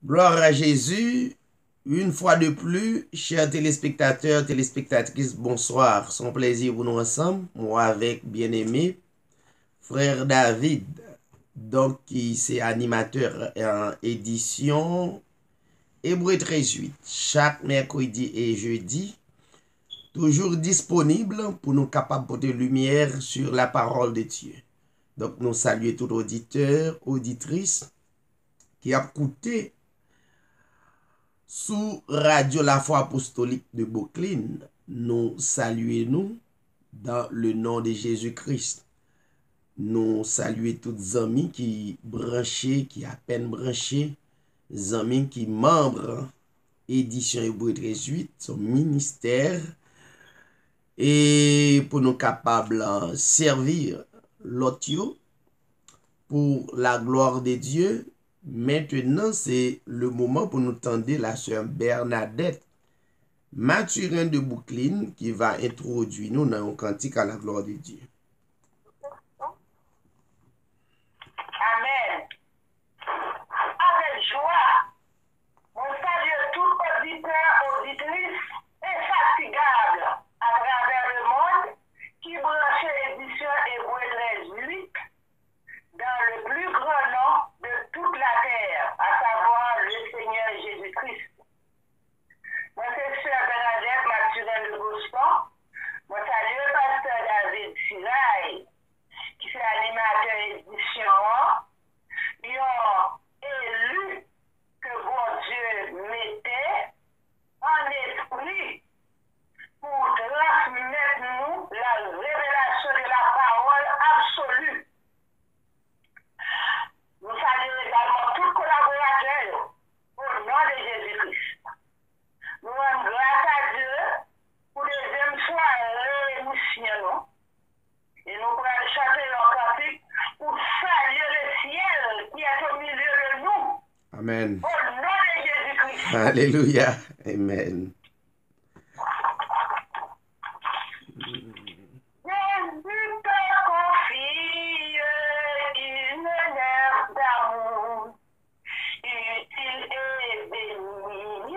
Gloire à Jésus. Une fois de plus, chers téléspectateurs, téléspectatrices, bonsoir. C'est un plaisir pour nous ensemble. Moi avec bien-aimé, frère David, donc qui c'est animateur en édition Hébreu 13:8. Chaque mercredi et jeudi, toujours disponible pour nous capables de porter lumière sur la parole de Dieu. Donc nous saluons tout auditeur, auditrice qui a écouté sous Radio La Foi Apostolique de Brooklyn, nous saluons dans le nom de Jésus-Christ. Nous saluons tous les amis qui branchés, qui à peine branchés, les amis qui membres édition Hébreu 13:8, son ministère, et pour nous capables de servir l'autre pour la gloire de Dieu. Maintenant, c'est le moment pour nous tendre la sœur Bernadette Mathurin de Brooklyn qui va introduire nous dans un cantique à la gloire de Dieu. Amen. Avec joie, on salue tout auditeur, auditrice infatigable à travers le monde qui branche l'édition Hébreu 13:8 dans le plus grand nom de toute la terre, à savoir le Seigneur Jésus-Christ. Moi, c'est Sœur Bernadette Mathurin de Boston. Moi, salue le pasteur David Sirail, qui fait animateur édition. Ils ont élu que bon Dieu mettait en esprit pour transmettre nous la révélation de la parole absolue. Nous saluons également tous les collaborateurs au nom de Jésus-Christ. Nous rendons grâce à Dieu pour les deuxième soirée émission. Et nous pourrons chanter leur cantique pour saluer le ciel qui est au milieu de nous. Amen. Au nom de Jésus-Christ. Alléluia. Amen. Jésus te confie une nerf d'amour, utile et béni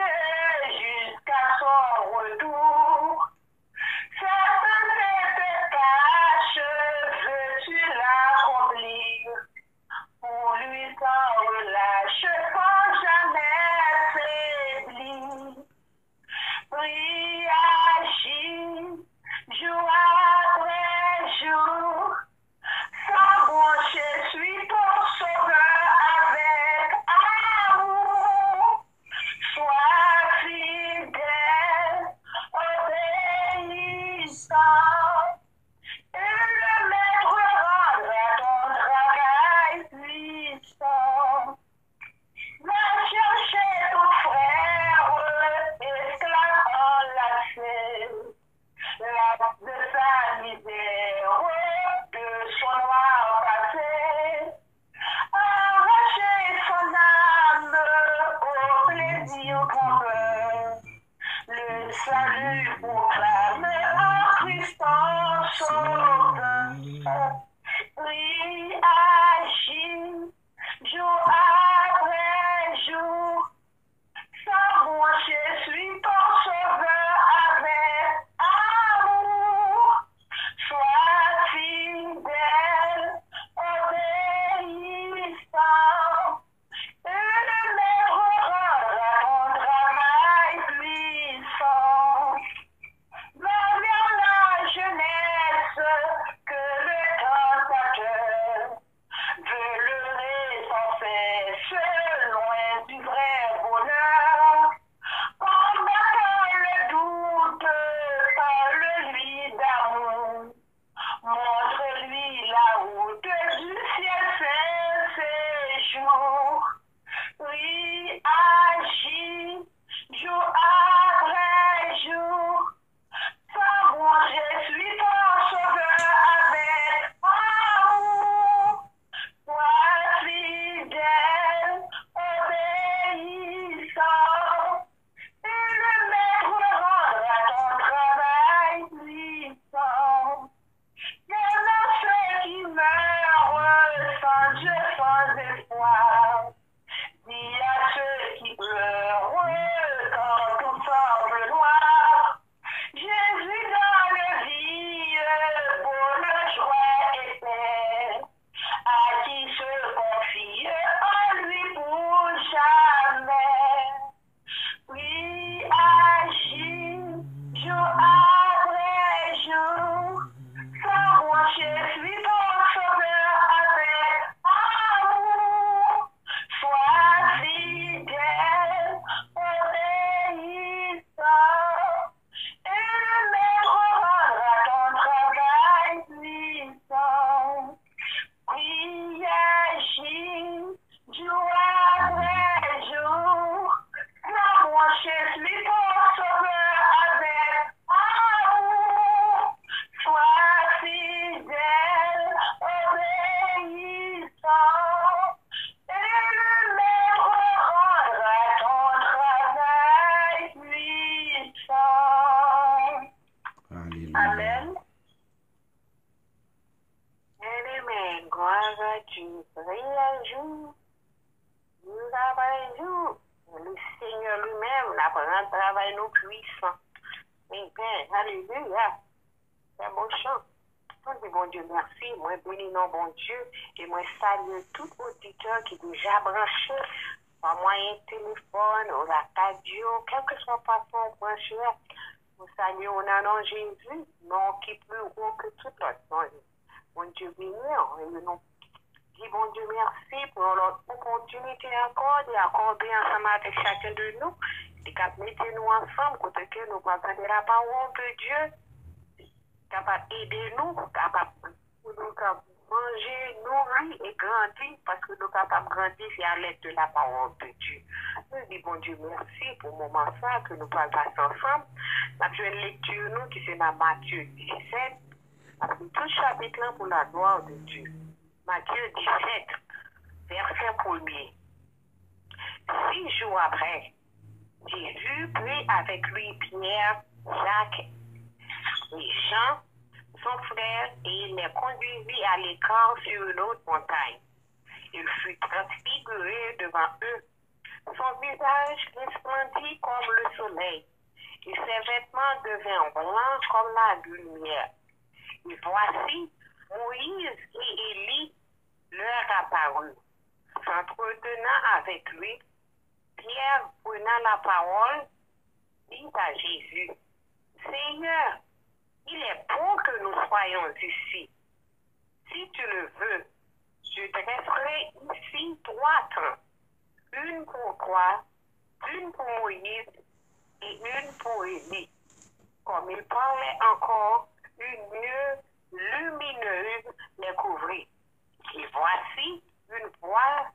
jusqu'à son retour. Cette tâche, veux-tu l'accomplir? Pour lui sans relâche, sans jamais faiblir. Prie, agis, jour après jour, sans broncher, suis ton sauveur avec amour. Sois fidèle, obéissant, et le maître rendra ton travail puissant. Va chercher ton frère, esclave enlacé, de sa misère, de son noir passé. Arracher son âme au plaisir trompeur. Le salut proclame en Christ en sauveur. Prie, agis, jour après jour, sans broncher, suis ton sauveur avec amour. Sois fidèle, obéissant, et le maître rendra ton travail puissant. Va vers la jeunesse que le tentateur veut leurrer sans cesse loin du vrai bonheur. Combattant le doute, parle-lui d'amour. Montre-lui la route du ciel saint séjour. Oui, agis, jour après jour. Sans broncher, suis ton sauveur avec amour. Sois fidèle, obéissant, et le maître rendra ton travail puissant. Viens ceux qui meurent sans Dieu, sans espoir. rendre travail nous puissants. Amen. Alléluia. C'est bon chant. On dit bon Dieu merci, moi bénis non bon Dieu et moi salue tout auditeur qui est déjà branché par moyen de téléphone ou la radio, quelle que soit façon branché. Nous saluons au nom de Jésus, non qui est plus gros que tout autre. Bon Dieu béni, et nous dis bon Dieu merci pour l'opportunité encore d'accorder ensemble avec chacun de nous, et de mettre nous ensemble, côté que nous entendons la parole de Dieu. Capable d'aider nous, capable pour nous manger, nourrir et grandir, parce que nous sommes capables de grandir à l'aide de la parole de Dieu. Nous disons, bon Dieu, merci pour le moment ça que nous pouvons passer ensemble. Nous avons une lecture nous, qui c'est dans Matthieu 17, avec tout chapitre là pour la gloire de Dieu. Matthieu 17, verset 1er. 6 jours après, Jésus prit avec lui Pierre, Jacques et Jean, son frère, et il les conduisit à l'écart sur une autre montagne. Il fut transfiguré devant eux. Son visage resplendit comme le soleil, et ses vêtements devinrent blancs comme la lumière. Et voici, Moïse et Élie leur apparurent. S'entretenant avec lui, Pierre, prenant la parole, dit à Jésus, Seigneur, il est bon que nous soyons ici. Si tu le veux, je dresserai ici 3 tentes, une pour toi, une pour Moïse et une pour Élie. Comme il parlait encore, une nuée lumineuse les couvrit. Et voici, une voix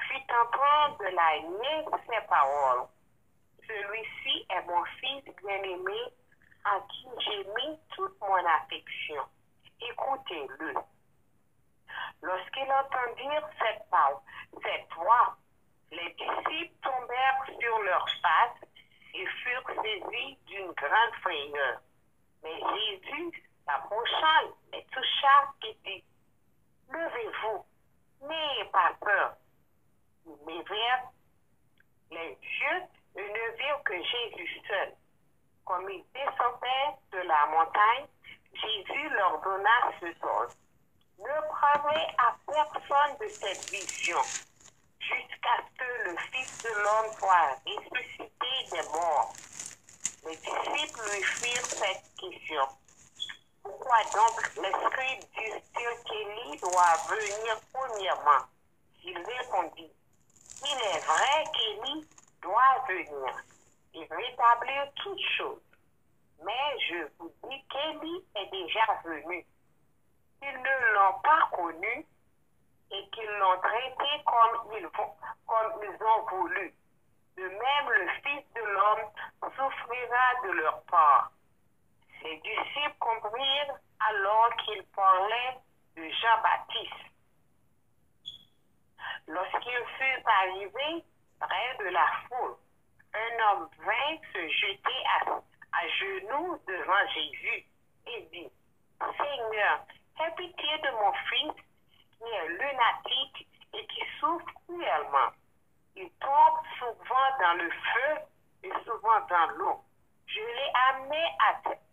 fit entendre de la nuée ces paroles. Celui-ci est mon fils bien-aimé, à qui j'ai mis toute mon affection. Écoutez-le. Lorsqu'ils entendirent cette voix, les disciples tombèrent sur leurs faces et furent saisis d'une grande frayeur. Mais Jésus, s'approchant, les toucha et dit, levez-vous, n'ayez pas peur. Ils levèrent les yeux et ne virent que Jésus seul. Comme ils descendaient de la montagne, Jésus leur donna ce ordre. Ne parlez à personne de cette vision, jusqu'à ce que le Fils de l'homme soit ressuscité des morts. Les disciples lui firent cette question. Pourquoi donc les scribes disent-ils qu'Élie doit venir premièrement? Il répondit, il est vrai qu'Élie doit venir et rétablir toutes choses. Mais je vous dis qu'Élie est déjà venu. Ils ne l'ont pas connu et qu'ils l'ont traité comme ils ont voulu. De même, le Fils de l'homme souffrira de leur part. Les disciples comprirent alors qu'il parlait de Jean-Baptiste. Lorsqu'ils furent arrivés près de la foule, un homme vint se jeter à genoux devant Jésus et dit, Seigneur, aie pitié de mon fils qui est lunatique et qui souffre cruellement. Il tombe souvent dans le feu et souvent dans l'eau. Je l'ai amené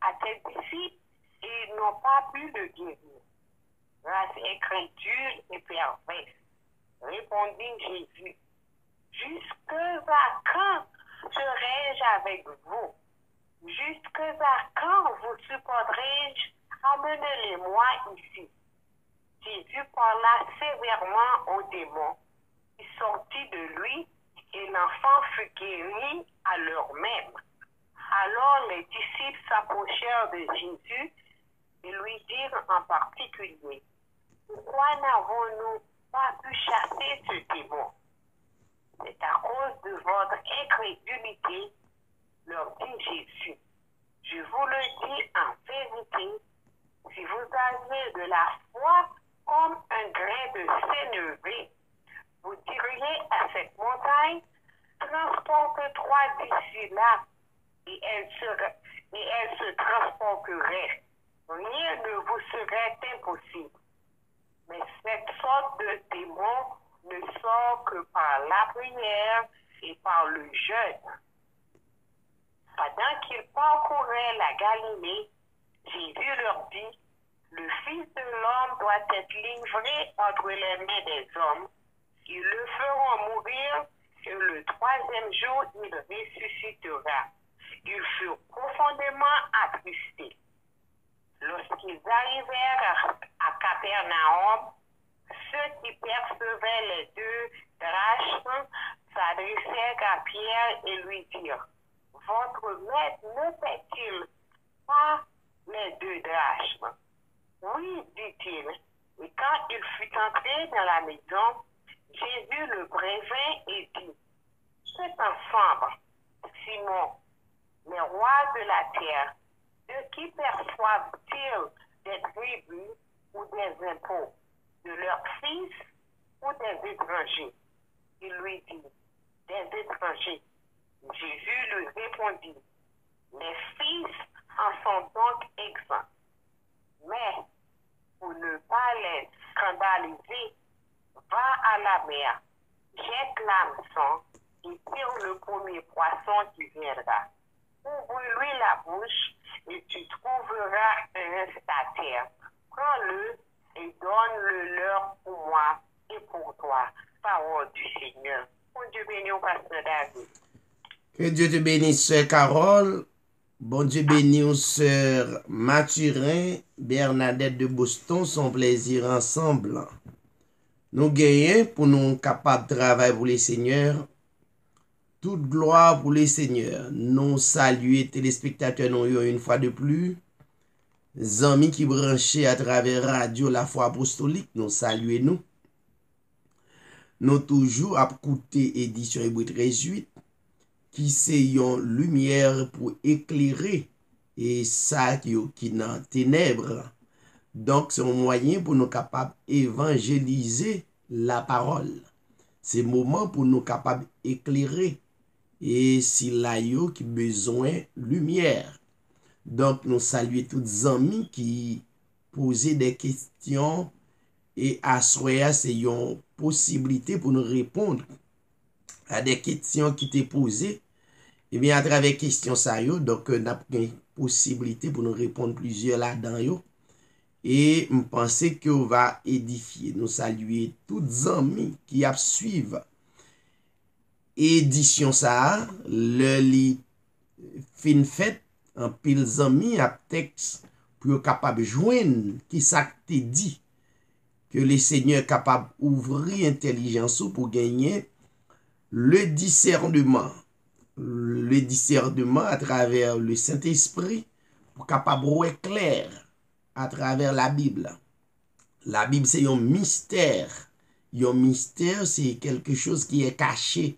à tes disciples et ils n'ont pas pu le guérir. Race incrédule et perverse, répondit Jésus. Jusqu'à quand serai-je avec vous? Jusqu'à quand vous supporterai-je? Amenez-les-moi ici. Jésus parla sévèrement au démon. Il sortit de lui et l'enfant fut guéri à l'heure même. Alors les disciples s'approchèrent de Jésus et lui dirent en particulier, pourquoi n'avons-nous pas pu chasser ce démon? C'est à cause de votre incrédulité, leur dit Jésus. Je vous le dis en vérité, si vous aviez de la foi comme un grain de sénévé, vous diriez à cette montagne, transporte-toi d'ici là, et elle se transporterait. Rien ne vous serait impossible. Mais cette sorte de démon ne sort que par la prière et par le jeûne. Pendant qu'ils parcouraient la Galilée, Jésus leur dit, le Fils de l'homme doit être livré entre les mains des hommes. Ils le feront mourir et le troisième jour, il ressuscitera. Ils furent profondément attristés. Lorsqu'ils arrivèrent à Capernaum, ceux qui percevaient les 2 drachmes s'adressèrent à Pierre et lui dirent, votre maître ne paie-t-il pas les 2 drachmes? Oui, dit-il. Et quand il fut entré dans la maison, Jésus le prévint et dit, cet ensemble, Simon, les rois de la terre, de qui perçoivent-ils des tribus ou des impôts? De leurs fils ou des étrangers? Il lui dit, des étrangers. Jésus lui répondit, les fils en sont donc exempts. Mais pour ne pas les scandaliser, va à la mer, jette l'hameçon et tire le premier poisson qui viendra. Ouvre-lui la bouche et tu trouveras un statère. Prends-le et donne-le leur pour moi et pour toi. Parole du Seigneur. Bon Dieu béni au pasteur David. Que Dieu te bénisse, sœur Carole. Bon Dieu bénisse, sœur Mathurin, Bernadette de Boston, son plaisir ensemble. Nous gagnons pour nous capables de travailler pour les seigneurs. Toute gloire pour les seigneurs. Nous saluons téléspectateurs nous une fois de plus. Amis qui branchés à travers Radio La Foi Apostolique, nous saluons nous. Nous toujours à écouter édition Hébreu 13:8 qui c'est une lumière pour éclairer et ça qui dans ténèbres. Donc c'est un moyen pour nous capables évangéliser la parole. C'est un moment pour nous capables éclairer et si là yo qui besoin lumière. Donc nous saluons tous les amis qui posaient des questions et à soir c'est une possibilité pour nous répondre à des questions qui étaient posées. Et bien à travers questions ça yo donc nous avons une possibilité pour nous répondre plusieurs là-dedans yo. Et je pense que on va édifier. Nous saluer tous les amis qui suivent édition ça, le li fin fait en pile amis à texte pour capable joindre qui ça te dit que les seigneurs capable ouvrir intelligence pour gagner le discernement à travers le Saint-Esprit pour capable voir clair à travers la Bible. La Bible, c'est un mystère. Un mystère, c'est quelque chose qui est caché,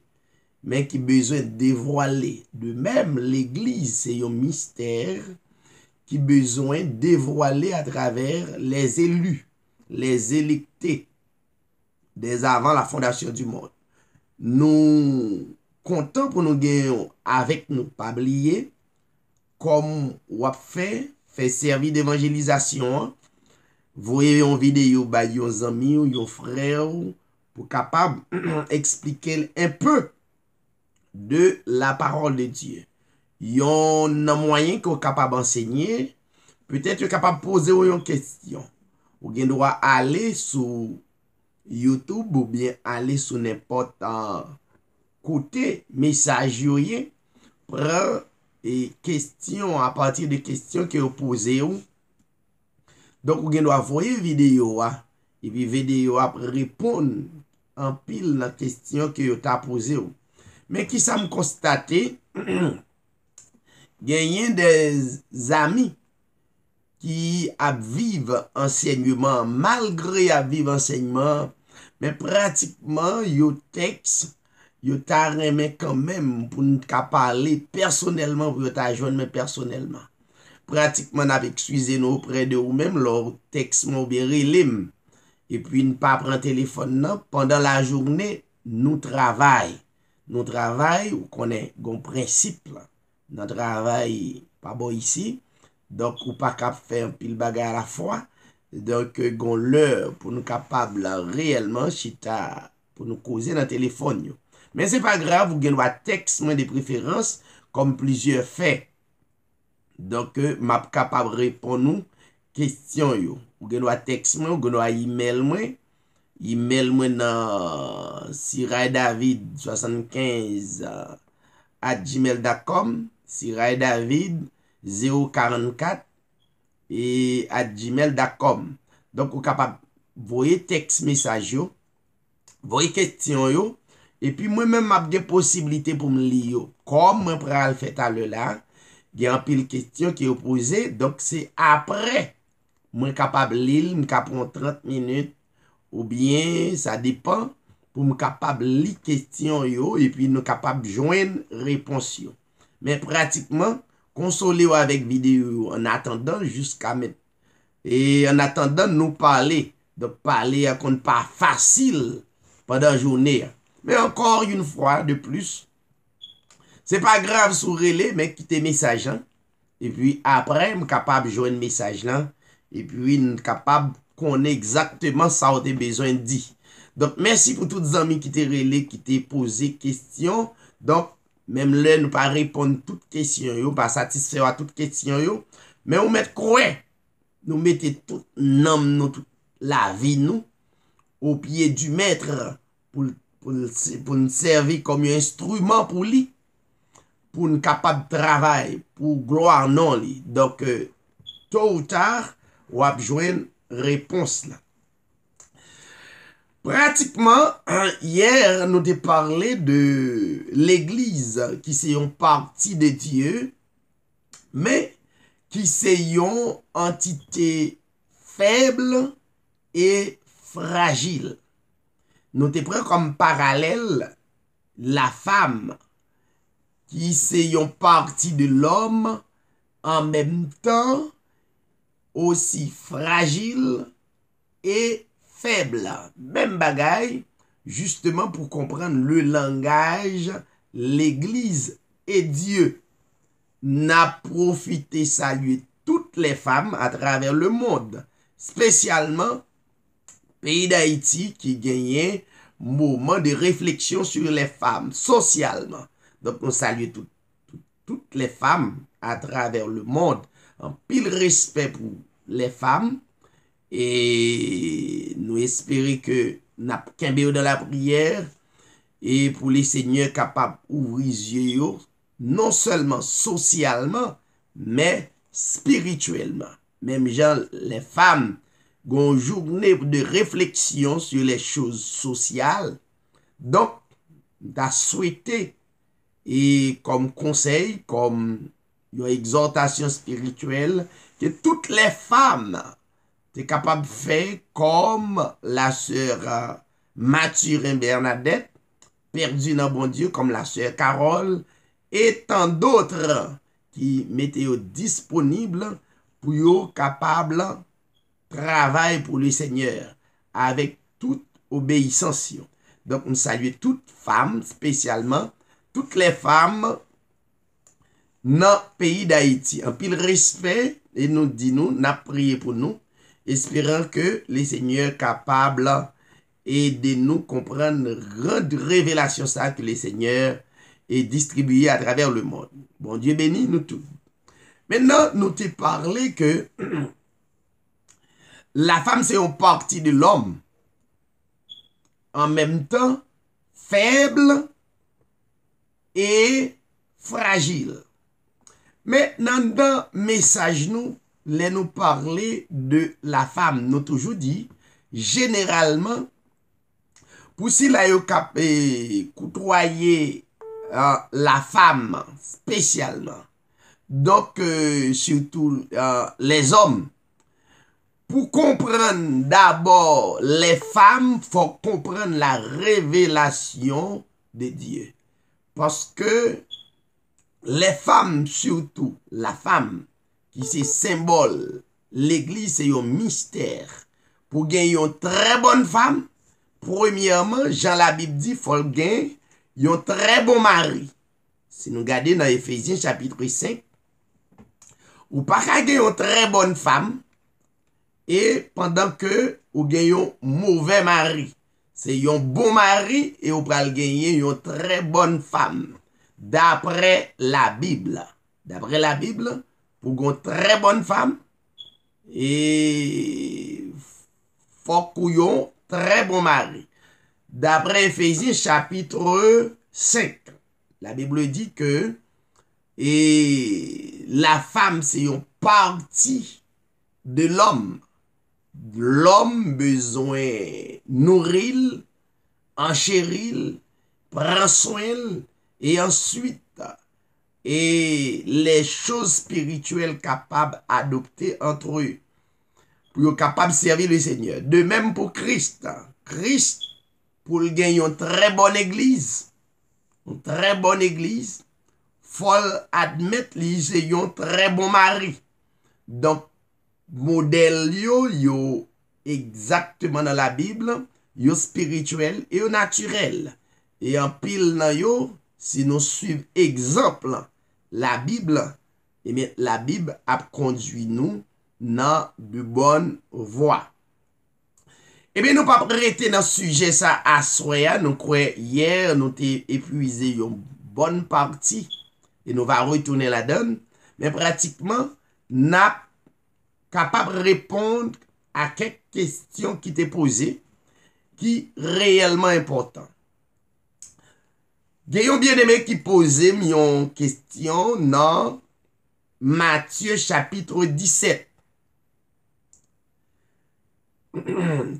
mais qui a besoin de dévoiler. De même, l'Église, c'est un mystère qui a besoin de dévoiler à travers les élus, les électés, dès avant la fondation du monde. Nous comptons pour nous gagner avec nous, pas oublier, comme on fait servir d'évangélisation. Voyez une vidéo ba yon amis ou yon frère pour capable expliquer un peu de la parole de Dieu. Yon moyen qu'on capable enseigner, peut-être capable poser une question. Ou gen droit aller sur YouTube ou bien aller sur n'importe côté message yoye prend et question à partir de questions que vous posez. Donc, vous doit voir vidéo et puis vidéo après répondre en pile la question que vous avez posée. Mais qui ça me constaté, il des amis qui vivent enseignement malgré à vivre enseignement, mais pratiquement yo texte yo ta remet quand même pour nous parler personnellement pour ta joindre mais personnellement. Pratiquement avec excusez nous auprès de vous même leur texte mon bien relem et puis ne pas prendre téléphone non pendant la journée nous travaillons ou connaît gon principe là notre travail pas bon ici donc ou pas cap faire un pile bagarre à la fois donc gon l'heure pour nous capable réellement chita pour nous causer dans téléphone yo. Mais c'est pas grave vous gen texte moins de préférence comme plusieurs faits. Donc, m'a capable répondre nous question yo. Ou gen doit texte moi, ou gen doit email moi. Email moi dans siraydavid75 @gmail.com, siraydavid 044 et @gmail.com. Donc, ou capable voyer texte message yo, voyer question yo, et puis moi-même m'a des possibilités pour me lire yo. Comme moi pral fait à l'heure là, il y a un pile question qui est posée, donc c'est après moi capable lire, me capable 30 minutes ou bien ça dépend pour me capable lire question yo et puis nous capable joindre réponse yo. Mais pratiquement consoler avec vidéo en attendant jusqu'à mettre et en attendant nous parler. Donc parler à compte pas facile pendant la journée. Mais encore une fois de plus, c'est pas grave sur relais mais quitter message hein? Et puis après je suis capable de joindre message là et puis je suis capable qu'on ait exactement ça où tu as besoin de dire. Donc merci pour tous les amis qui t'ont relais, qui t'ont posé questions. Donc même là nous pas répondre toutes questions yo, pas satisfaire à toutes questions yo, mais on met quoi? Nous mettons tout nom nous toute la vie nous au pied du maître pour nous servir comme un instrument pour lui, pour nous capable de travailler, pour gloire non lui. Donc, tôt ou tard, on va joindre réponse là. Pratiquement, hier, nous avons parlé de l'Église qui c'est une partie de Dieu, mais qui c'est une entité faible et fragile. Nous te prenons comme parallèle la femme qui c'est une partie de l'homme en même temps aussi fragile et faible. Même bagaille, justement pour comprendre le langage, l'Église et Dieu n'a profité saluer toutes les femmes à travers le monde, spécialement pays d'Haïti qui gagnait moment de réflexion sur les femmes socialement. Donc on salue toutes les femmes à travers le monde, en pile respect pour les femmes et nous espérons que nous avons dans la prière et pour les seigneurs capables d'ouvrir les yeux non seulement socialement mais spirituellement. Même genre les femmes ont une journée de réflexion sur les choses sociales. Donc, t'as souhaité, et comme conseil, comme une exhortation spirituelle, que toutes les femmes soient capables de faire comme la sœur Mathurin Bernadette, perdue dans bon Dieu, comme la sœur Carole, et tant d'autres qui mettaient disponibles pour être capables travail pour le Seigneur avec toute obéissance. Donc, nous saluons toutes femmes, spécialement toutes les femmes dans le pays d'Haïti. En pile respect, et nous disons, nous avons prié pour nous, espérant que le Seigneur est capable de nous comprendre, rendre révélation ça que le Seigneur est distribué à travers le monde. Bon Dieu bénit nous tous. Maintenant, nous te parlé que la femme, c'est une partie de l'homme. En même temps, faible et fragile. Mais dans le message, nous parler de la femme. Nous toujours dit, généralement, pour si la yo côtoyer la femme spécialement, donc surtout les hommes, pour comprendre d'abord les femmes, il faut comprendre la révélation de Dieu. Parce que les femmes, surtout la femme, qui c'est symbole, l'église c'est un mystère. Pour gagner une très bonne femme, premièrement, Jean la Bible dit, il faut gagner un très bon mari. Si nous regardons dans Éphésiens chapitre 5, ou pas gagner une très bonne femme, et pendant que vous gagnez un mauvais mari. C'est un bon mari et vous pouvez gagner une très bonne femme. d'après la Bible. D'après la Bible, pour une très bonne femme, et faut qu'on très bon mari. D'après Éphésiens chapitre 5, la Bible dit que la femme c'est une partie de l'homme. L'homme besoin nourrir, enchérir, prendre soin et ensuite et les choses spirituelles capables d'adopter entre eux pour être capable de servir le Seigneur. De même pour Christ. Christ, pour gagner une très bonne église, faut admettre qu'il c'est un très bon mari. Donc, modèle yo exactement dans la Bible, yo spirituel et yo naturel. Et en pile nan yo, si nous suivons exemple la Bible, et bien la Bible a conduit nous dans de bonnes voies. Eh bien, nous pas arrêter dans ce sujet ça à soya, nous croyons hier nous t'ai épuisé une bonne partie et nous va retourner la donne, mais pratiquement n'a capable de répondre à quelques questions qui t'est posées qui réellement important. Gayon bien-aimé qui posait une question dans Matthieu chapitre 17.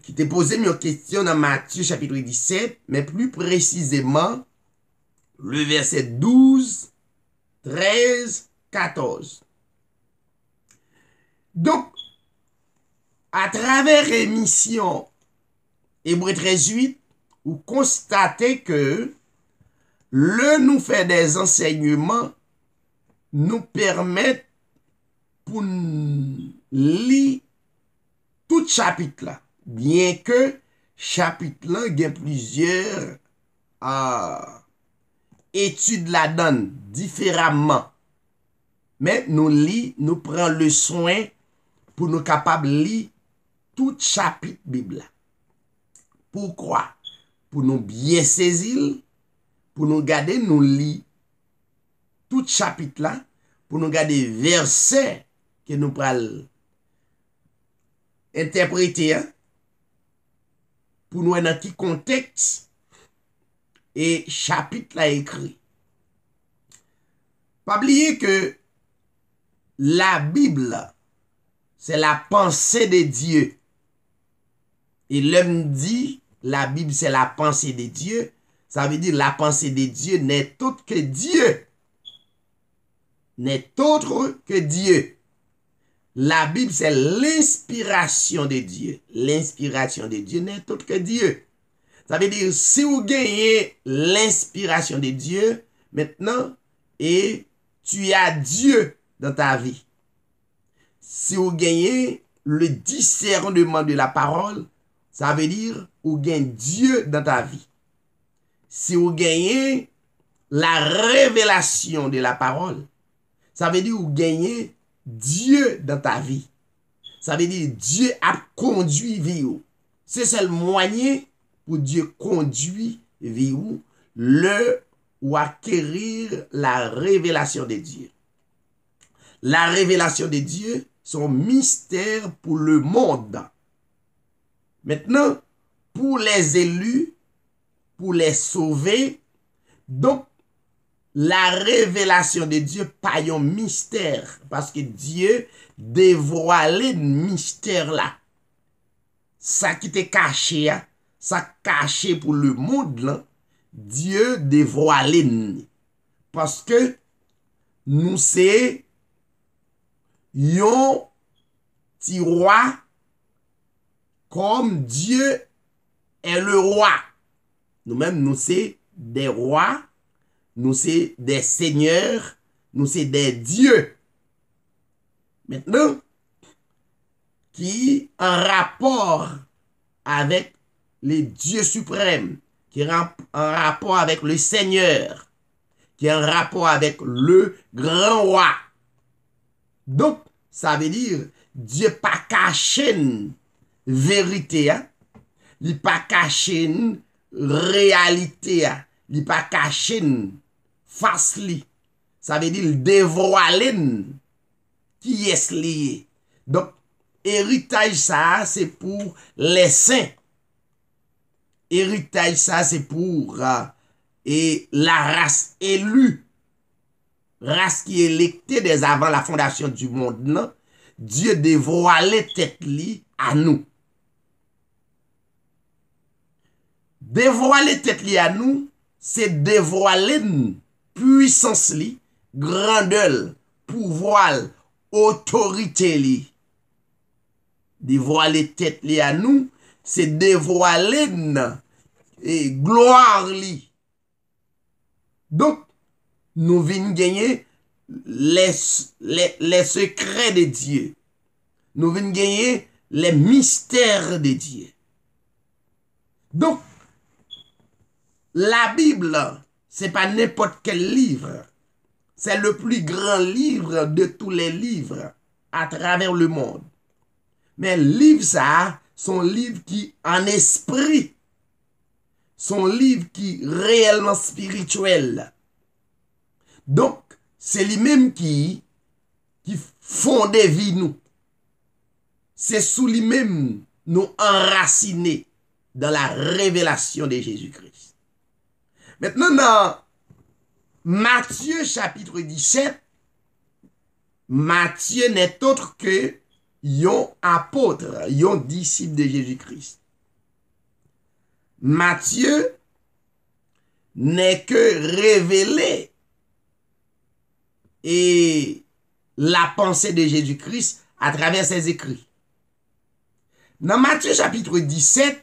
Qui t'est posé une question dans Matthieu chapitre 17, mais plus précisément le verset 12, 13, 14. Donc, à travers l'émission Hébreux 13:8, vous constatez que le nous fait des enseignements nous permettent pour lire tout chapitre là, bien que chapitre là il y a plusieurs études la donne différemment, mais nous prenons le soin pour nous capables de lire tout chapitre Bible. Pourquoi? Pour nous bien saisir, pour nous garder, nous lire tout chapitre là, pour nous garder verset que nous prenons interpréter, hein, pour nous dans quel contexte et chapitre là écrit. Pas oublier que la Bible, c'est la pensée de Dieu. Et l'homme dit, la Bible, c'est la pensée de Dieu. Ça veut dire la pensée de Dieu n'est autre que Dieu. N'est autre que Dieu. La Bible, c'est l'inspiration de Dieu. L'inspiration de Dieu n'est autre que Dieu. Ça veut dire, si vous gagnez l'inspiration de Dieu, maintenant, et tu as Dieu dans ta vie. Si vous gagnez le discernement de la parole, ça veut dire vous gagnez Dieu dans ta vie. Si vous gagnez la révélation de la parole, ça veut dire vous gagnez Dieu dans ta vie. Ça veut dire Dieu a conduit vie. C'est le moyen pour Dieu conduire vie ou acquérir la révélation de Dieu. La révélation de Dieu, son mystère pour le monde. Maintenant, pour les élus, pour les sauver, donc, la révélation de Dieu, pas un mystère, parce que Dieu dévoilait le mystère là. Ça qui était caché, ça caché pour le monde là, Dieu dévoilait. Parce que nous c'est un petit roi comme Dieu est le roi. Nous-mêmes, nous c'est des rois, nous c'est des seigneurs, nous c'est des dieux. Maintenant, qui en rapport avec les dieux suprêmes, qui est en rapport avec le Seigneur, qui est en rapport avec le grand roi. Donc, ça veut dire, Dieu pas caché une vérité, hein? Il pas caché une réalité, hein? Il pas caché une face li. Ça veut dire dévoiler qui est lié. Donc, héritage ça, c'est pour les saints. Héritage ça, c'est pour et la race élue. Race qui est électée dès avant la fondation du monde. Non? Dieu dévoilait tête li à nous. Dévoiler tête li à nous, c'est dévoiler puissance li, grandeur, pouvoir, autorité li. Dévoiler tête li à nous, c'est dévoiler et gloire li. Donc, nous venons gagner les secrets de Dieu. Nous venons gagner les mystères de Dieu. Donc, la Bible, c'est pas n'importe quel livre. C'est le plus grand livre de tous les livres à travers le monde. Mais livre ça, son livre qui en esprit, son livre qui réellement spirituel. Donc, c'est lui-même qui fonde vie nous. C'est sous lui-même nous enraciner dans la révélation de Jésus-Christ. Maintenant, dans Matthieu chapitre 17, Matthieu n'est autre que yon apôtre, yon disciple de Jésus-Christ. Matthieu n'est que révélé et la pensée de Jésus-Christ à travers ses écrits. Dans Matthieu chapitre 17,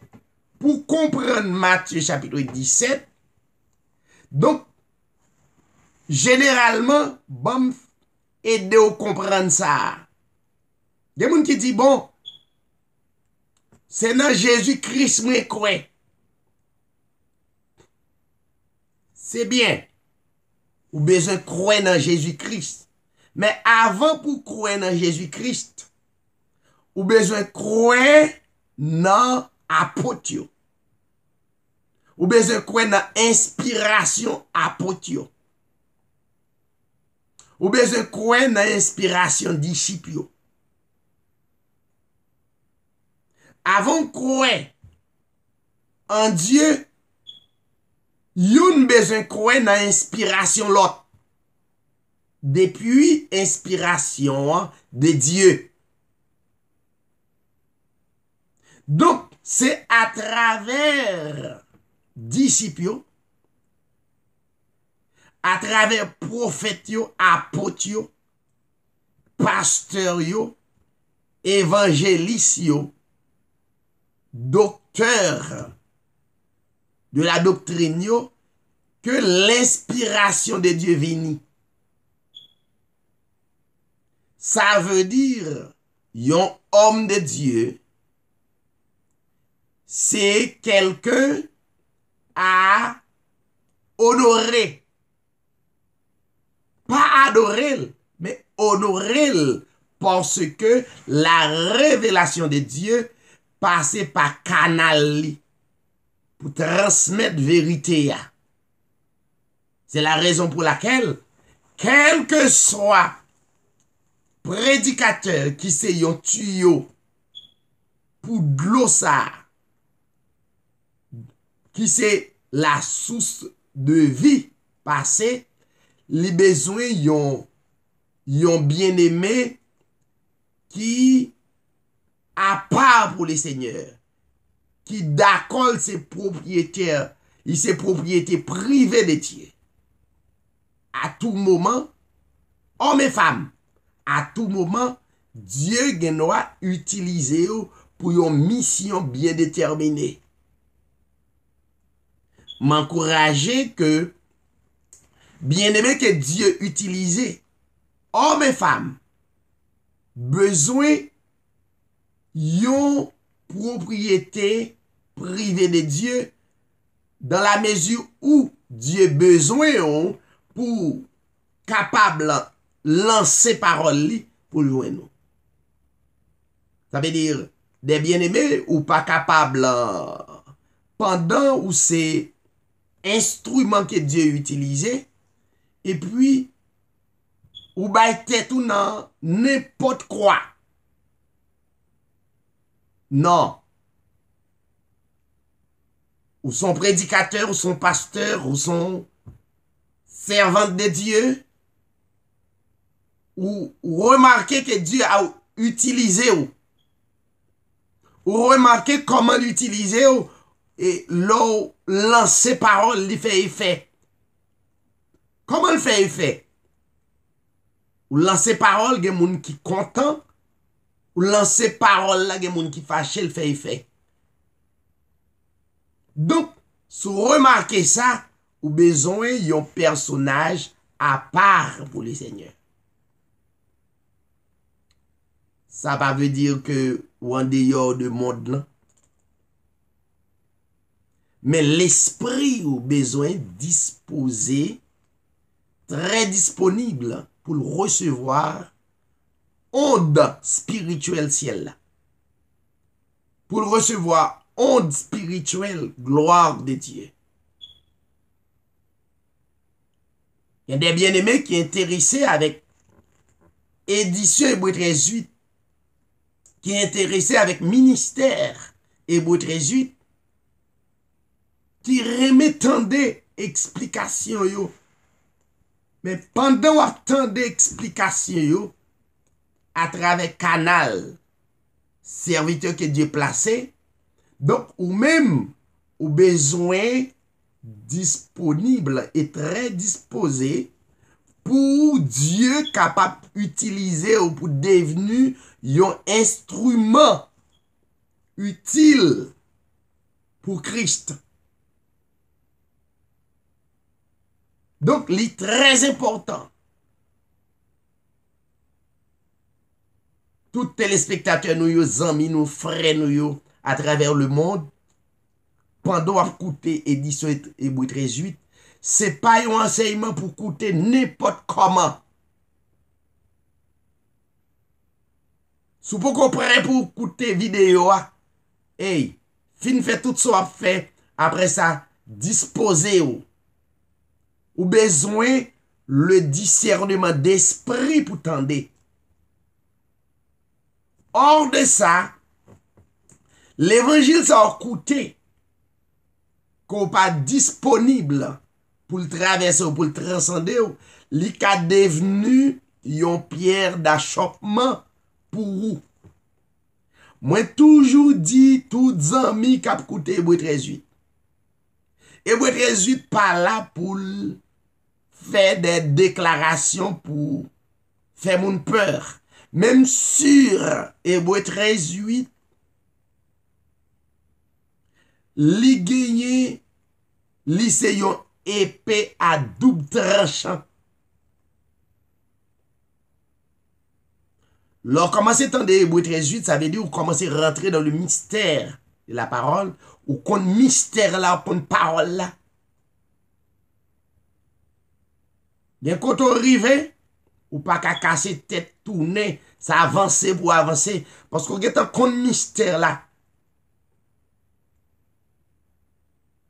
pour comprendre Matthieu chapitre 17, donc, généralement, bon, aider à comprendre ça. Il y a des gens qui disent, bon, c'est dans Jésus-Christ moi crois. C'est bien. Ou besoin de croire dans Jésus-Christ. Mais avant pour croire dans Jésus-Christ, ou besoin de croire dans apôtre. Ou besoin de croire dans inspiration apôtre. Ou besoin de croire dans inspiration disciple. Avant de croire en Dieu, yon besoin croire dans inspiration l'autre. Depuis inspiration de Dieu. Donc, c'est à travers disciples, à travers prophètes, apôtres, pasteurs, évangélistes, docteurs de la doctrine, que l'inspiration de Dieu vient. Ça veut dire, un homme de Dieu, c'est quelqu'un à honorer. Pas adorer, mais honorer parce que la révélation de Dieu passe par canal pour transmettre vérité. C'est la raison pour laquelle, quel que soit prédicateur qui c'est un tuyau pour de l'eau ça, qui c'est la source de vie passée, les besoins yon bien-aimé qui à part pour les seigneurs, qui d'accord ses propriétaires, ses propriétés privées de Dieu. À tout moment, hommes et femmes, à tout moment, Dieu doit utiliser pour une mission bien déterminée. M'encourager que, bien aimé que Dieu utilise, hommes et femmes, besoin yon propriété privée de Dieu dans la mesure où Dieu besoin pour capable lancer parole pour loin nous. Ça veut dire des bien-aimés ou pas capable pendant où c'est instrument que Dieu utilise, et puis, ou bay tête ou nan n'importe quoi. Non. Ou son prédicateur, ou son pasteur, ou son servante de Dieu, ou remarquez que Dieu a utilisé ou remarquez comment l'utiliser et l'eau lancer parole, il fait effet. Comment il fait effet? Ou lancer parole, il y a des gens qui sont contents, ou lancer parole, il y a des gens qui sont fâchés, il fait effet. Donc, si vous remarquez ça, vous avez besoin d'un personnage à part pour les seigneurs. Ça ne veut pas dire que ou en dehors du monde, non? Mais l'esprit ou besoin disposé, très disponible pour le recevoir onde spirituelle ciel. Pour le recevoir onde spirituelle gloire de Dieu. Il y a des bien-aimés qui sont intéressés avec édition Hébreux 13:8, qui est intéressé avec ministère Hébreux 13:8, qui remet tant d'explications yo. Mais pendant qu'on tant d'explications yo, à travers canal serviteur que Dieu placé, donc ou même ou besoin disponible et très disposé pour Dieu capable d'utiliser ou pour devenir un instrument utile pour Christ. Donc, c'est très important. Tous téléspectateurs, nous, amis, nous, frères, nous, à travers le monde, pendant à écouter édition Hébreux 13:8, c'est pas un enseignement pour écouter n'importe comment. Si vous comprenez pour écouter vidéo, hey, fin fait tout ça fait, après ça, disposez ou besoin le discernement d'esprit pour tendre. Hors de ça, l'évangile ça a coûté qu'on pas disponible pour le traverser ou pour le transcender, il est devenu une pierre d'achoppement pour vous. Moi toujours dit tout amis qui a écouté Hébreux 13:8. Hébreux 13:8 pas là pour faire des déclarations pour faire mon peur. Même sur Hébreux 13:8, li gagné, li c'est une épée à double tranchant. Lorsqu'on commence à entendre Hébreux 13:8, ça veut dire qu'on commence à rentrer dans le mystère de la parole, ou qu'on mystère là, qu'on parole là. Bien, quand on arrive, ou pas qu'à casser tête, tourner, ça avance pour avancer, parce qu'on est en mystère là.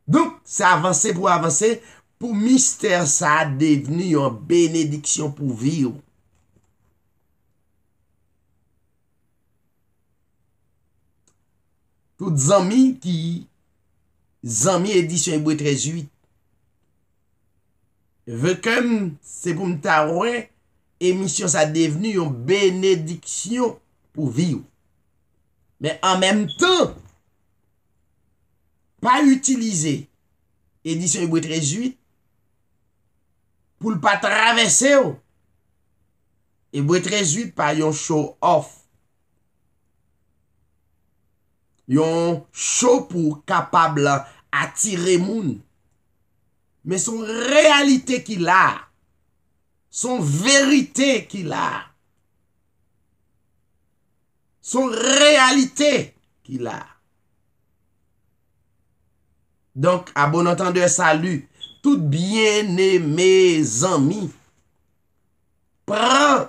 Donc, ça avance pour avancer, pour mystère, ça a devenu une bénédiction pour vivre. Tous amis qui, amis édition Hébreux 13:8, veut comme c'est pour me émission ça devenu une bénédiction pour vivre. Mais en même temps, pas utiliser édition Hébreux 13:8 pour ne pas traverser. Hébreux 13:8 par un show off. Yon show pour capable attirer moun. Mais son réalité qu'il a, son vérité qu'il a, son réalité qu'il a. Donc, à bon entendeur, salut, tout bien-aimés amis, prends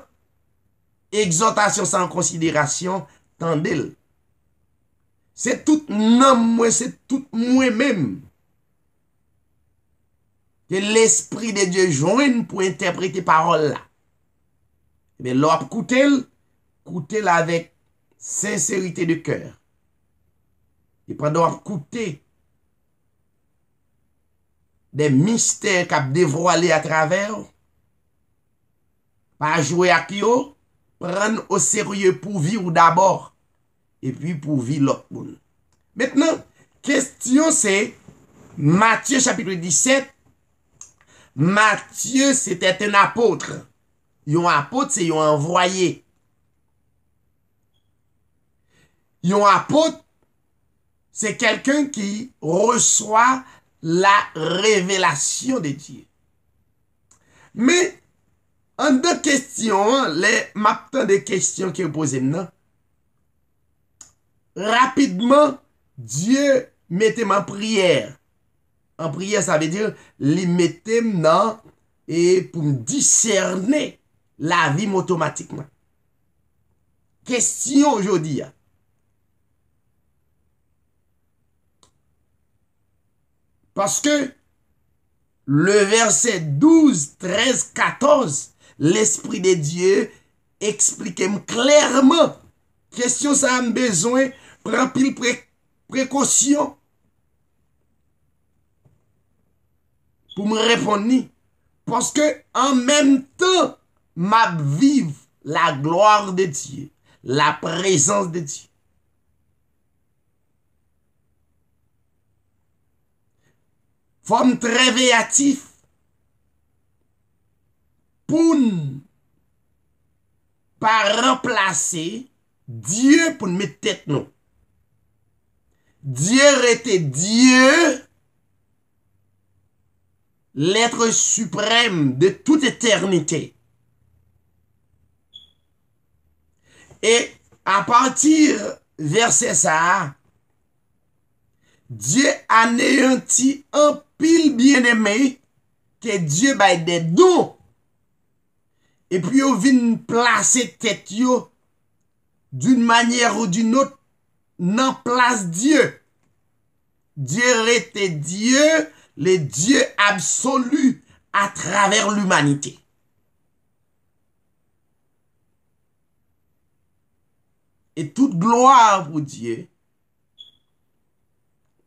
exhortation sans considération, tendez-le. C'est tout non moi, c'est tout moi-même. que l'Esprit de Dieu joigne pour interpréter parole là. Mais l'op coûte avec sincérité de cœur. Et pendant écouter des mystères qu'a dévoilé à travers, pas jouer à qui prendre au sérieux pour vivre d'abord et puis pour vivre l'autre monde. Maintenant, question c'est Matthieu chapitre 17. Matthieu c'était un apôtre. Un apôtre c'est un envoyé. Un apôtre c'est quelqu'un qui reçoit la révélation de Dieu. Mais en deux questions, les maintenant des questions qui sont posées maintenant. Rapidement, Dieu mettait ma prière. En prière, ça veut dire, il mettait maintenant et pour me discerner la vie automatiquement. Question aujourd'hui. Parce que le verset 12, 13, 14, l'Esprit de Dieu explique clairement. Question ça a besoin, prendre pile précaution pour me répondre. Parce que en même temps, m'a vive la gloire de Dieu, la présence de Dieu. Faut très véatif pour ne pas remplacer Dieu pour nous mettre tête nous. Dieu était Dieu, l'être suprême de toute éternité. Et à partir verset ça, Dieu anéantit un pile bien-aimé que Dieu baille des dons. Et puis on vient placer tête yo d'une manière ou d'une autre dans place Dieu. Dieu était Dieu, le Dieu absolu à travers l'humanité. Et toute gloire pour Dieu,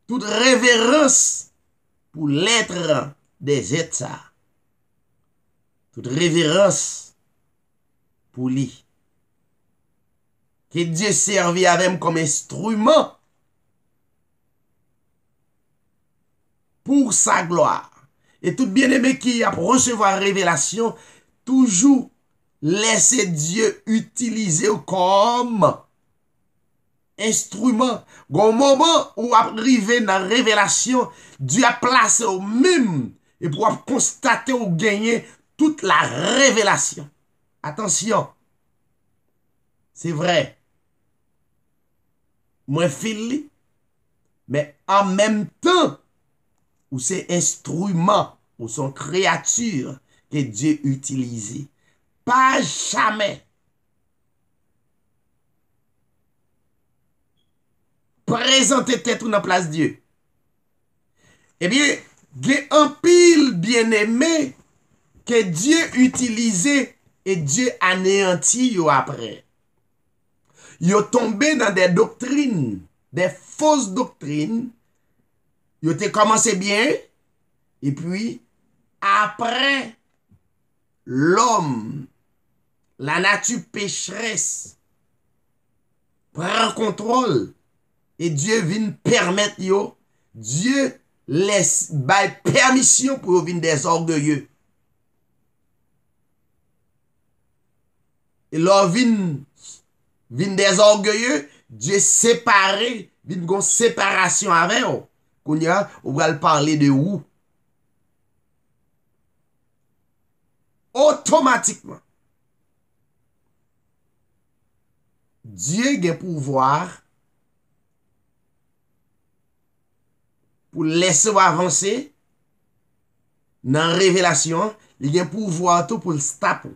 toute révérence pour l'être des êtres, toute révérence pour lui. Que Dieu servi avec comme instrument pour sa gloire. Et tout bien-aimé qui a recevoir révélation, toujours laisser Dieu utiliser comme instrument. Au moment où arrive dans la révélation, Dieu a placé au même et pour constater ou gagner toute la révélation. Attention, c'est vrai. Moi fili, mais en même temps, où c'est instrument, ou son créature que Dieu utilise. Pas jamais. Présenter tête ou dans place Dieu. Eh bien, il y a un pile bien-aimé que Dieu utilisait et Dieu anéantit yo après. Yo tombé dans des doctrines, des fausses doctrines. Yo te commencé bien, et puis, après, l'homme, la nature pécheresse, prend contrôle, et Dieu vient permettre yo, Dieu laisse permission pour venir des orgueilleux. Et là, vient des orgueilleux, Dieu séparé, vient une séparation avec eux. On va parler de où? Automatiquement. Dieu a pouvoir pour laisser avancer dans la révélation. Il a pouvoir tout pour le stopper.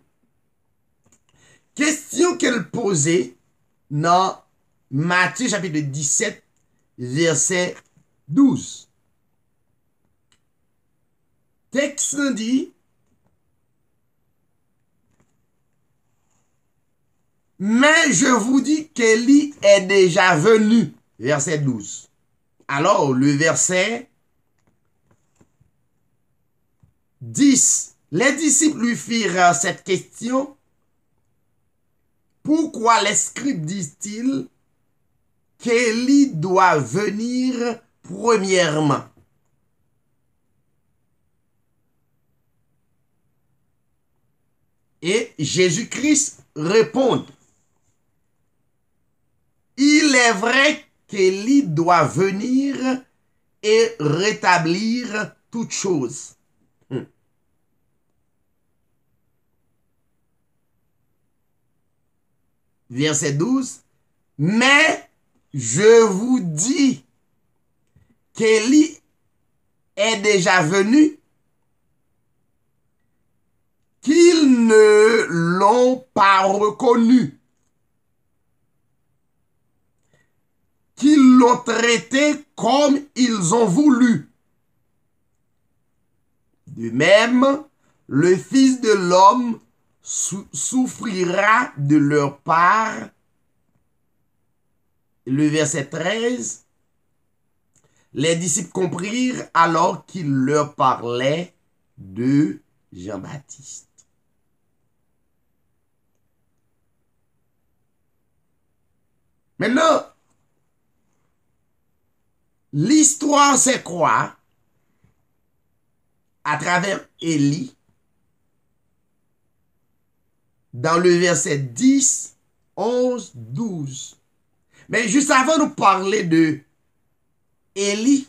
Question qu'elle posait dans Matthieu chapitre 17, verset 12. texte dit, mais je vous dis qu'Élie est déjà venu. Verset 12. Alors, le verset 10. Les disciples lui firent cette question. Pourquoi les scribes disent-ils qu'Élie doit venir premièrement? Et Jésus-Christ répond, il est vrai qu'Élie doit venir et rétablir toutes choses. Verset 12. Mais je vous dis qu'Élie est déjà venu, qu'ils ne l'ont pas reconnu, qu'ils l'ont traité comme ils ont voulu. De même, le Fils de l'homme souffrira de leur part. Le verset 13. Les disciples comprirent alors qu'il leur parlait de Jean-Baptiste. Maintenant, l'histoire c'est quoi? À travers Élie, dans le verset 10, 11, 12. Mais juste avant de parler de Élie,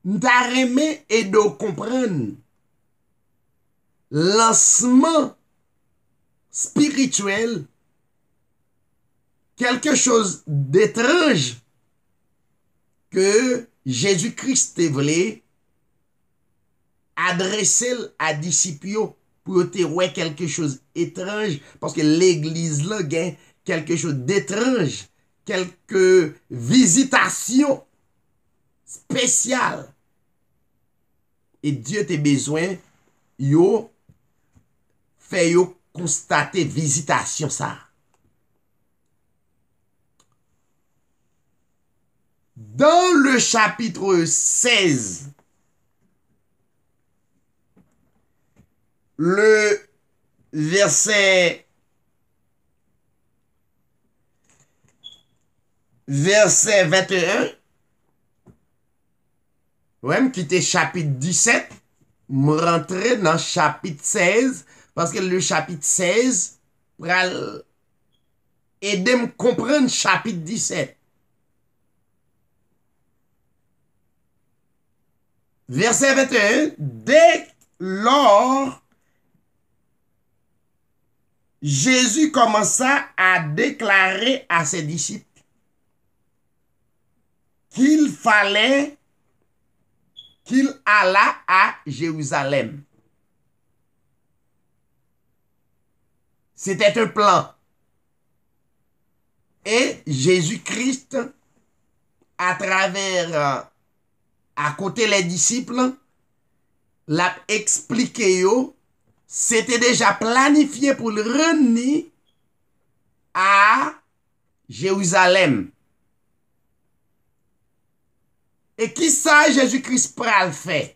nous avons et de comprendre lancement spirituel, quelque chose d'étrange que Jésus-Christ voulait adresser à disciples pour te voir quelque chose d'étrange, parce que l'église là gagne quelque chose d'étrange, quelques visitations spéciales. Et Dieu t'a besoin yo fait yo constater visitation ça. Dans le chapitre 16, le verset 21, ouais, qui était chapitre 17, me rentrer dans chapitre 16, parce que le chapitre 16 va aider me comprendre chapitre 17. Verset 21, dès lors, Jésus commença à déclarer à ses disciples qu'il fallait qu'il allât à Jérusalem. C'était un plan. Et Jésus-Christ, à travers, à côté les disciples, l'a expliqué yo, c'était déjà planifié pour le ramener à Jérusalem. Et qui ça Jésus-Christ pral fait?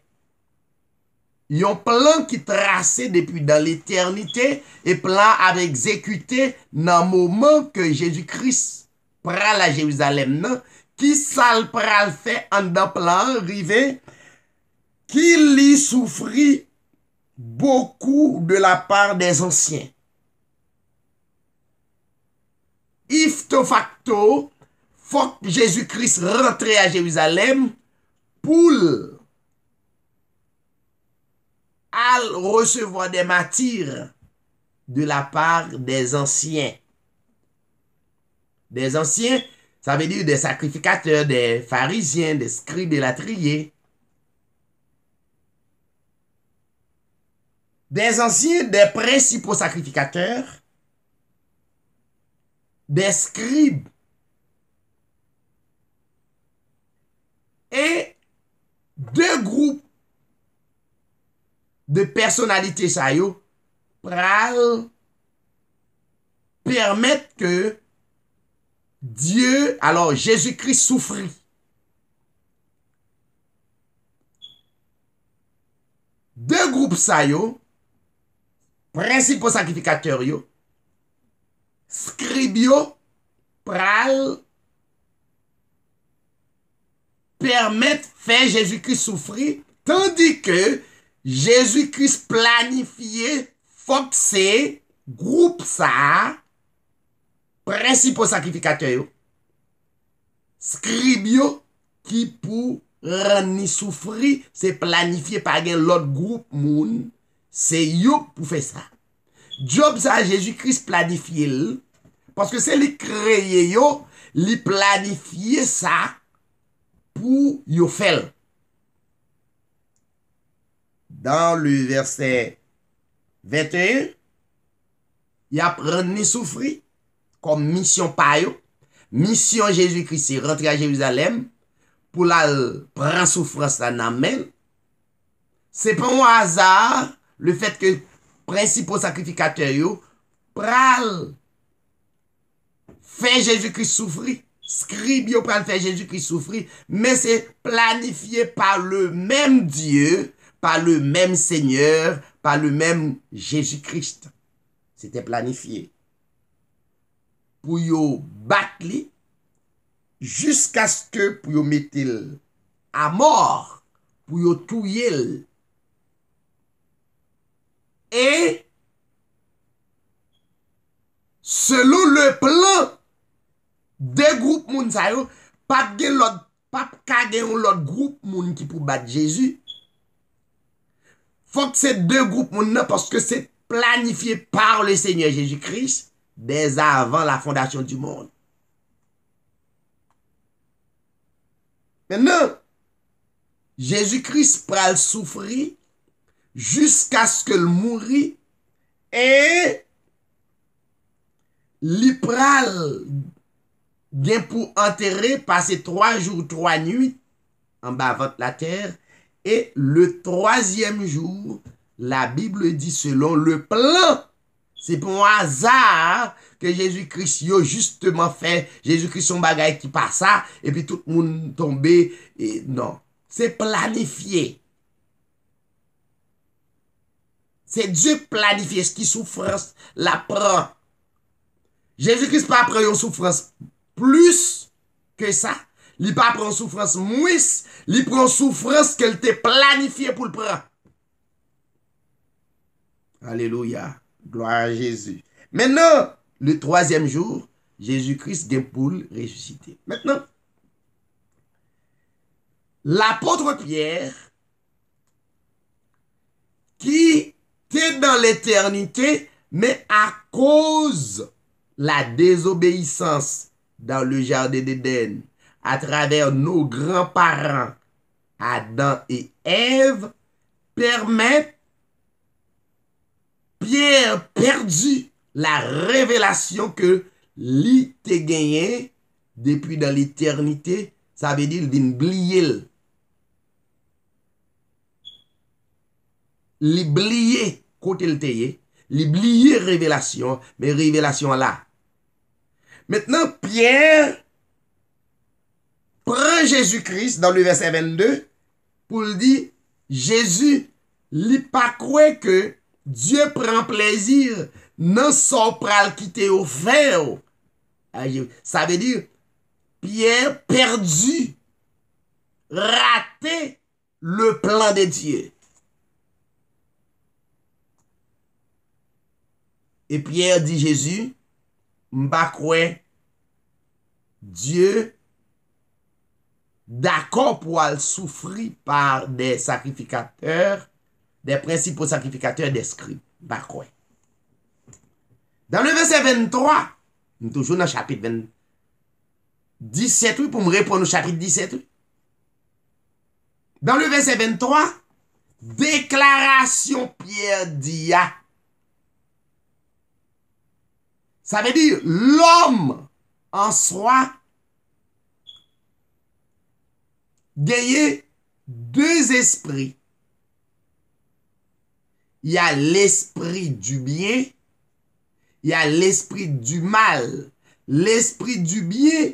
Yon plan qui tracé depuis dans l'éternité et plan à exécuté dans le moment que Jésus-Christ pral à Jérusalem. Non? Qui ça le pral fait en dans plan arrivé? Qui lui souffrit beaucoup de la part des anciens. Ifto facto, faut que Jésus-Christ rentre à Jérusalem pour recevoir des matières de la part des anciens. Des anciens, ça veut dire des sacrificateurs, des pharisiens, des scribes et latriers. Des anciens, des principaux sacrificateurs, des scribes. Et deux groupes de personnalités ça yo pral permettre que Dieu, alors Jésus-Christ souffrit. Deux groupes ça yo, principaux sacrificateurs yo, scribes yo, pral permettre faire Jésus-Christ souffrir, tandis que Jésus-Christ planifié, faut que c'est groupe ça, principaux sacrificateurs yo, scribes yo, qui pour rendre souffrir, c'est planifié par l'autre groupe moun, c'est yo pour faire ça. Job ça Jésus-Christ planifié parce que c'est lui créé yo, lui planifié ça pour yo faire. Dans le verset 21, il a rendre souffrir comme mission pa yo. Mission Jésus-Christ c'est rentrer à Jérusalem pour la prendre souffrance là nan men. C'est pas un hasard le fait que principaux sacrificateurs yo pral faire Jésus-Christ souffrir, scribe yo pral faire Jésus-Christ souffrir, mais c'est planifié par le même Dieu, par le même Seigneur, par le même Jésus-Christ. C'était planifié pour yo battre li jusqu'à ce que pour yo mette à mort, pour yo touyer. Et selon le plan des groupes moun sa yo, pas gen l'autre l'autre groupe moun qui pour battre Jésus. Faut que ces deux groupes moun nan, parce que c'est planifié par le Seigneur Jésus-Christ dès avant la fondation du monde. Maintenant, Jésus-Christ pral souffrir jusqu'à ce que le mourit et li pral gen pour enterrer, passer 3 jours, 3 nuits en bas de la terre, et le 3e jour, la Bible dit selon le plan, c'est pour un hasard que Jésus-Christ yo justement fait, Jésus-Christ son bagay qui passe ça, et puis tout le monde tombé, et non, c'est planifié. C'est Dieu planifié ce qui souffrance la prend. Jésus-Christ pas prend une souffrance plus que ça. Il pas prend souffrance moins, il prend souffrance qu'elle t'est planifiée pour le prendre. Alléluia. Gloire à Jésus. Maintenant, le 3e jour, Jésus-Christ vient pour ressusciter. Maintenant, l'apôtre Pierre, qui était dans l'éternité, mais à cause la désobéissance dans le jardin d'Éden, à travers nos grands-parents, Adam et Ève, permet Pierre perdu la révélation que li te gagné depuis dans l'éternité, ça veut dire qu'il vient oublier. L'oublier côté le teye, l'oublier révélation, mais révélation là. Maintenant, Pierre prend Jésus-Christ dans le verset 22 pour lui dire, Jésus, li pas croire que Dieu prend plaisir non son pral quitter au fer. Ça veut dire, Pierre perdu, raté le plan de Dieu. Et Pierre dit Jésus, m'pa croire Dieu d'accord pour souffrir par des sacrificateurs, des principaux sacrificateurs des scribes. M'pa croire. Dans le verset 23, nous toujours dans le chapitre 17, oui, pour me répondre au chapitre 17. Oui. Dans le verset 23, déclaration Pierre dit. Ça veut dire l'homme en soi gagne deux esprits. Il y a l'esprit du bien, il y a l'esprit du mal. L'esprit du bien,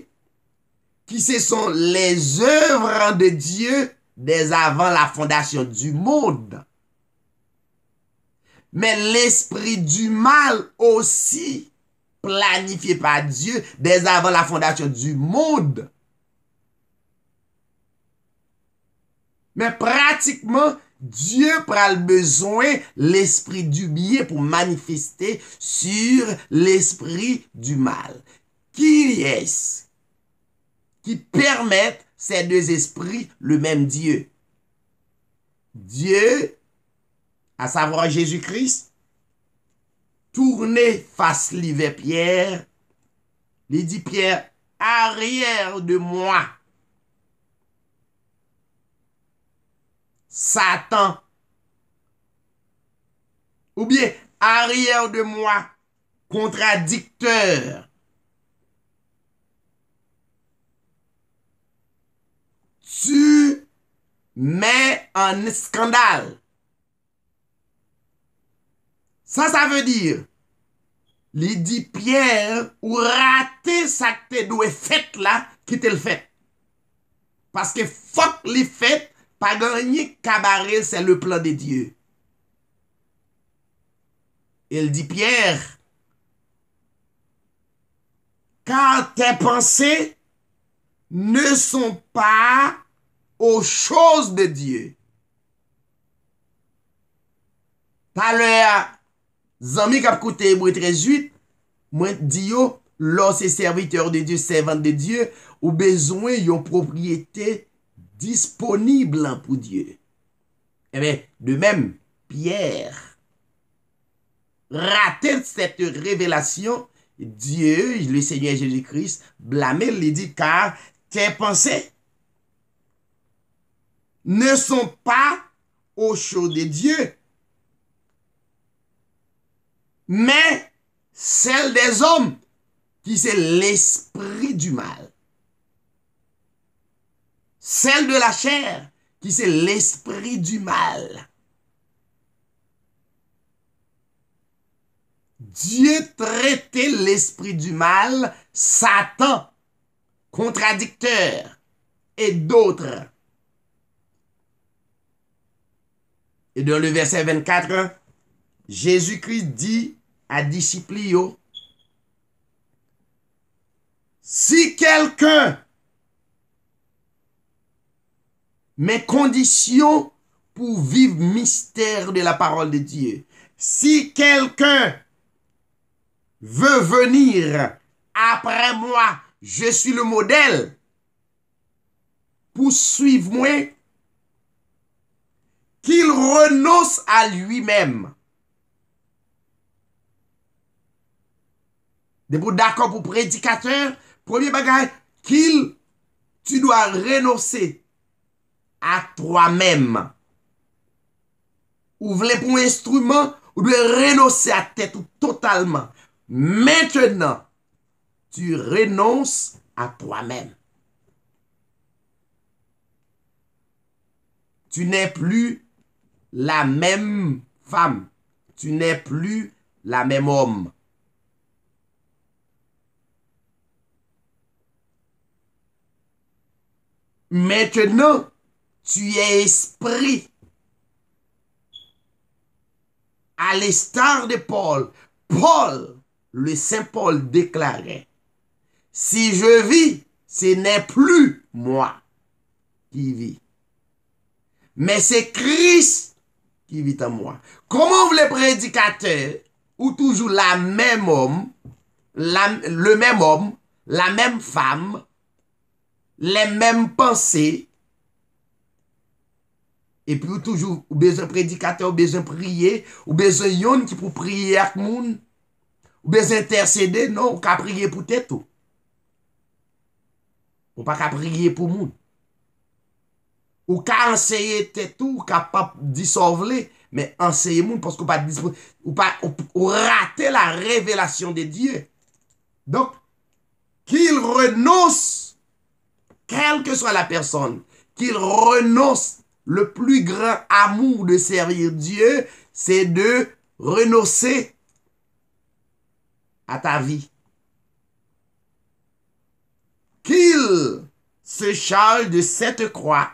qui ce sont les œuvres de Dieu dès avant la fondation du monde. Mais l'esprit du mal aussi, planifié par Dieu dès avant la fondation du monde. Mais pratiquement, Dieu prend le besoin l'esprit du bien pour manifester sur l'esprit du mal. Qui est-ce qui permet ces deux esprits le même Dieu? Dieu, à savoir Jésus-Christ, tourné face vers Pierre, il dit Pierre, arrière de moi, Satan. Ou bien, arrière de moi, contradicteur. Tu mets en scandale. Ça veut dire, il dit Pierre, ou rater ça que tu dois faire là, qui te le fait. Parce que faut que les fait, pas gagner cabaret, c'est le plan de Dieu. Il dit Pierre, car tes pensées ne sont pas aux choses de Dieu. Par l'heure, Zami qui a écouté Hébreux 13:8, moi dis yo, lorsque serviteur de Dieu, servant de Dieu, ou besoin d'une propriété disponible pour Dieu. Eh bien, de même, Pierre ratait cette révélation. Dieu, le Seigneur Jésus-Christ, blâmait, il dit, car tes pensées ne sont pas aux choses de Dieu, mais celles des hommes, qui c'est l'esprit du mal. Celle de la chair, qui c'est l'esprit du mal. Dieu traitait l'esprit du mal, Satan, contradicteur, et d'autres. Et dans le verset 24, Jésus-Christ dit à disciples, si quelqu'un met conditions pour vivre mystère de la parole de Dieu, si quelqu'un veut venir après moi, je suis le modèle pour suivre moi, qu'il renonce à lui-même. D'accord pour prédicateur, premier bagage, tu dois renoncer à toi-même. Ou voulez pour un instrument, ou dois renoncer à tête totalement. Maintenant, tu renonces à toi-même. Tu n'es plus la même femme. Tu n'es plus la même homme. Maintenant, tu es esprit. À l'instar de Paul, le Saint Paul déclarait, si je vis, ce n'est plus moi qui vis, mais c'est Christ qui vit en moi. Comment les prédicateurs, ou toujours la même homme, le même homme, la même femme, les mêmes pensées, et puis toujours, ou besoin prédicateur, ou besoin prier, ou besoin yon qui pour prier avec moun, ou besoin intercéder, non, ou qu'à prier pour tête tout. Ou pas qu'à prier pour moun. Ou qu'à enseigner tête tout, ou qu'à pas dissolver, mais enseigner moun parce qu'on pas ou rater la révélation de Dieu. Donc, qu'il renonce, quelle que soit la personne, qu'il renonce le plus grand amour de servir Dieu, c'est de renoncer à ta vie. Qu'il se charge de cette croix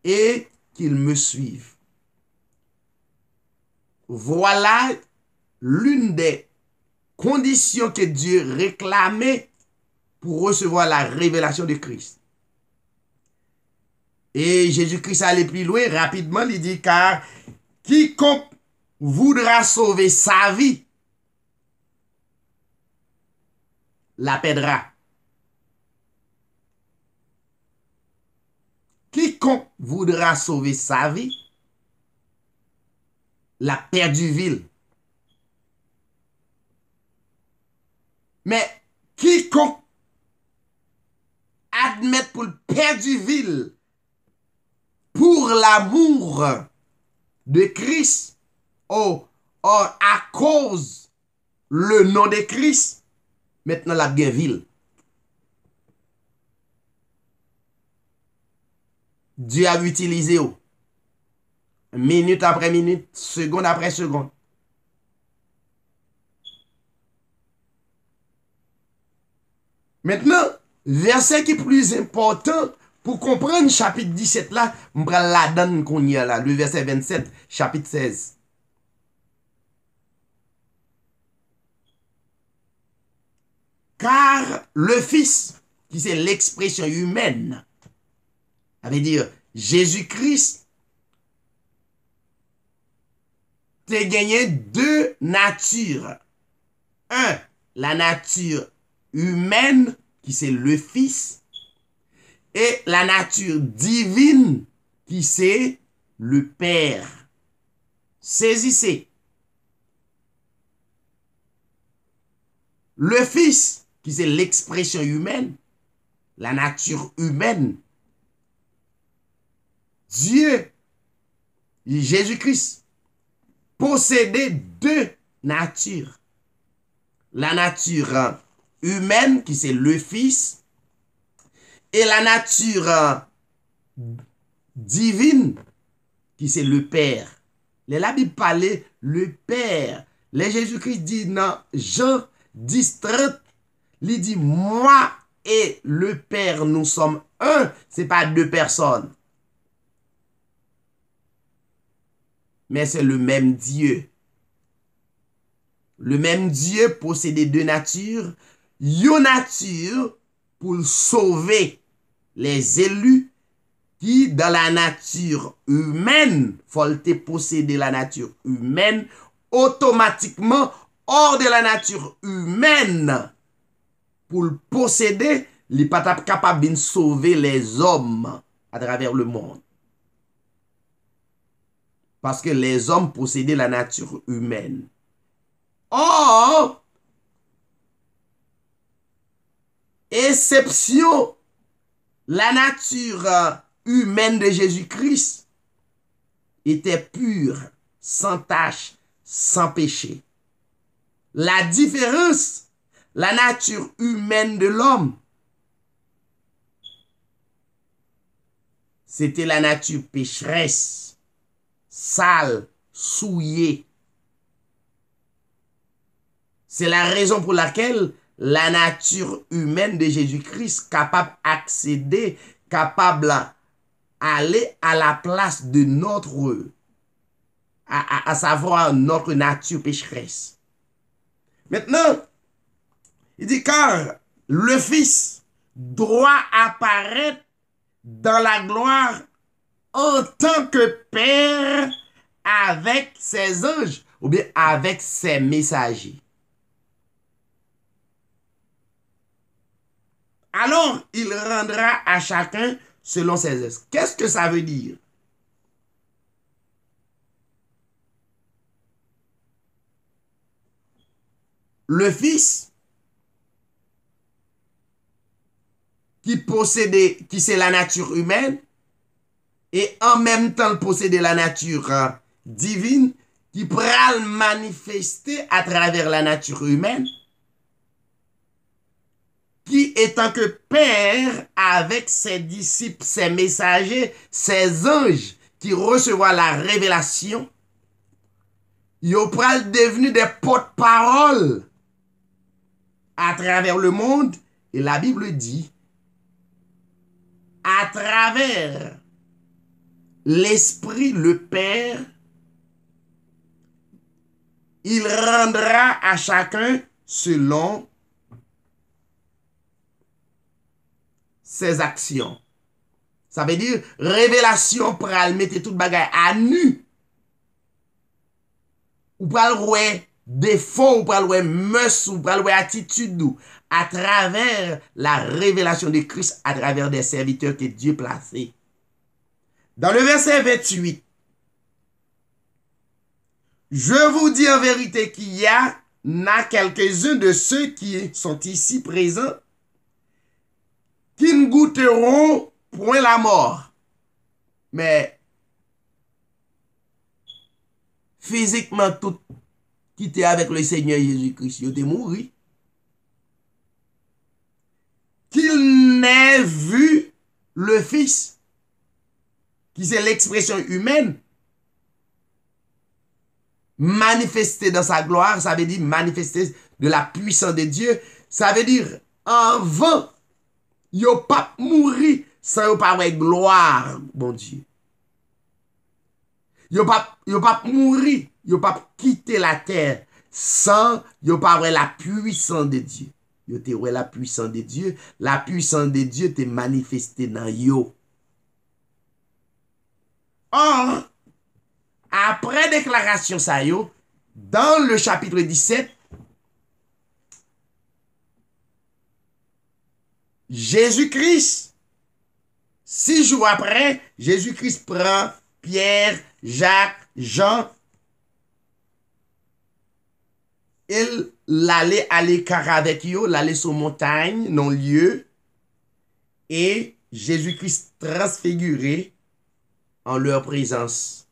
et qu'il me suive. Voilà l'une des conditions que Dieu réclamait pour recevoir la révélation de Christ. Et Jésus-Christ allait plus loin rapidement, il dit, car quiconque voudra sauver sa vie, la perdra. Quiconque voudra sauver sa vie, la perdue. Mais quiconque admet pour le perdu pour l'amour de Christ, ou à cause le nom de Christ, maintenant la bien ville. Dieu a utilisé minute après minute, seconde après seconde. Maintenant, verset qui est plus important pour comprendre chapitre 17 là, on prend la donne qu'on y a là, le verset 27, chapitre 16. Car le Fils, qui c'est l'expression humaine, ça veut dire Jésus-Christ, t'as gagné deux natures. Un, la nature humaine, qui c'est le Fils, et la nature divine, qui c'est le Père. Saisissez. Le Fils, qui c'est l'expression humaine, la nature humaine, Dieu, Jésus-Christ, possédait deux natures. La nature humaine, qui c'est le Fils, et la nature divine, qui c'est le Père. La Bible parlait le Père. Les Jésus-Christ dit dans Jean 10, 30, il dit, moi et le Père, nous sommes un, c'est pas deux personnes. Mais c'est le même Dieu. Le même Dieu possédait deux natures. Une nature pour sauver les élus qui, dans la nature humaine, faut posséder la nature humaine, automatiquement, hors de la nature humaine, pour le posséder, il n'est pas capable de sauver les hommes à travers le monde. Parce que les hommes possédaient la nature humaine. Or, exception, la nature humaine de Jésus-Christ était pure, sans tache, sans péché. La différence, la nature humaine de l'homme, c'était la nature pécheresse, sale, souillée. C'est la raison pour laquelle la nature humaine de Jésus-Christ capable d'accéder, capable d'aller à la place de notre, à savoir notre nature pécheresse. Maintenant, il dit car le Fils doit apparaître dans la gloire en tant que Père avec ses anges ou bien avec ses messagers. Alors, il rendra à chacun selon ses œuvres. Qu'est-ce que ça veut dire? Le Fils qui possédait, qui c'est la nature humaine, et en même temps possédait la nature divine, qui pourra le manifester à travers la nature humaine, qui étant que Père avec ses disciples, ses messagers, ses anges qui recevront la révélation, yo pral devenu des porte-parole à travers le monde. Et la Bible dit, à travers l'Esprit, le Père, il rendra à chacun selon ses actions. Ça veut dire, révélation pral mettre tout bagay à nu. Ou pral wè défaut, ou pral wè mœurs, ou pral wè attitude ou, à travers la révélation de Christ, à travers des serviteurs que Dieu placé. Dans le verset 28, je vous dis en vérité qu'il y a quelques-uns de ceux qui sont ici présents qui ne goûteront point la mort. Mais physiquement, tout qui était avec le Seigneur Jésus-Christ, il était mort. Qu'il n'ait vu le Fils, qui c'est l'expression humaine, manifester dans sa gloire, ça veut dire manifester de la puissance de Dieu, ça veut dire avant, yo pas mourir sans yo pas avoir gloire, bon Dieu. Yo pas mourir, yo pas quitter la terre sans yo pas avoir la puissance de Dieu. Yo te ouais la puissance de Dieu, la puissance de Dieu te manifestée dans yo. Or, après déclaration ça yo, dans le chapitre 17, Jésus-Christ, 6 jours après, Jésus-Christ prend Pierre, Jacques, Jean, il l'allait à l'écart avec eux, l'allait sur montagne, non lieu, et Jésus-Christ transfiguré en leur présence.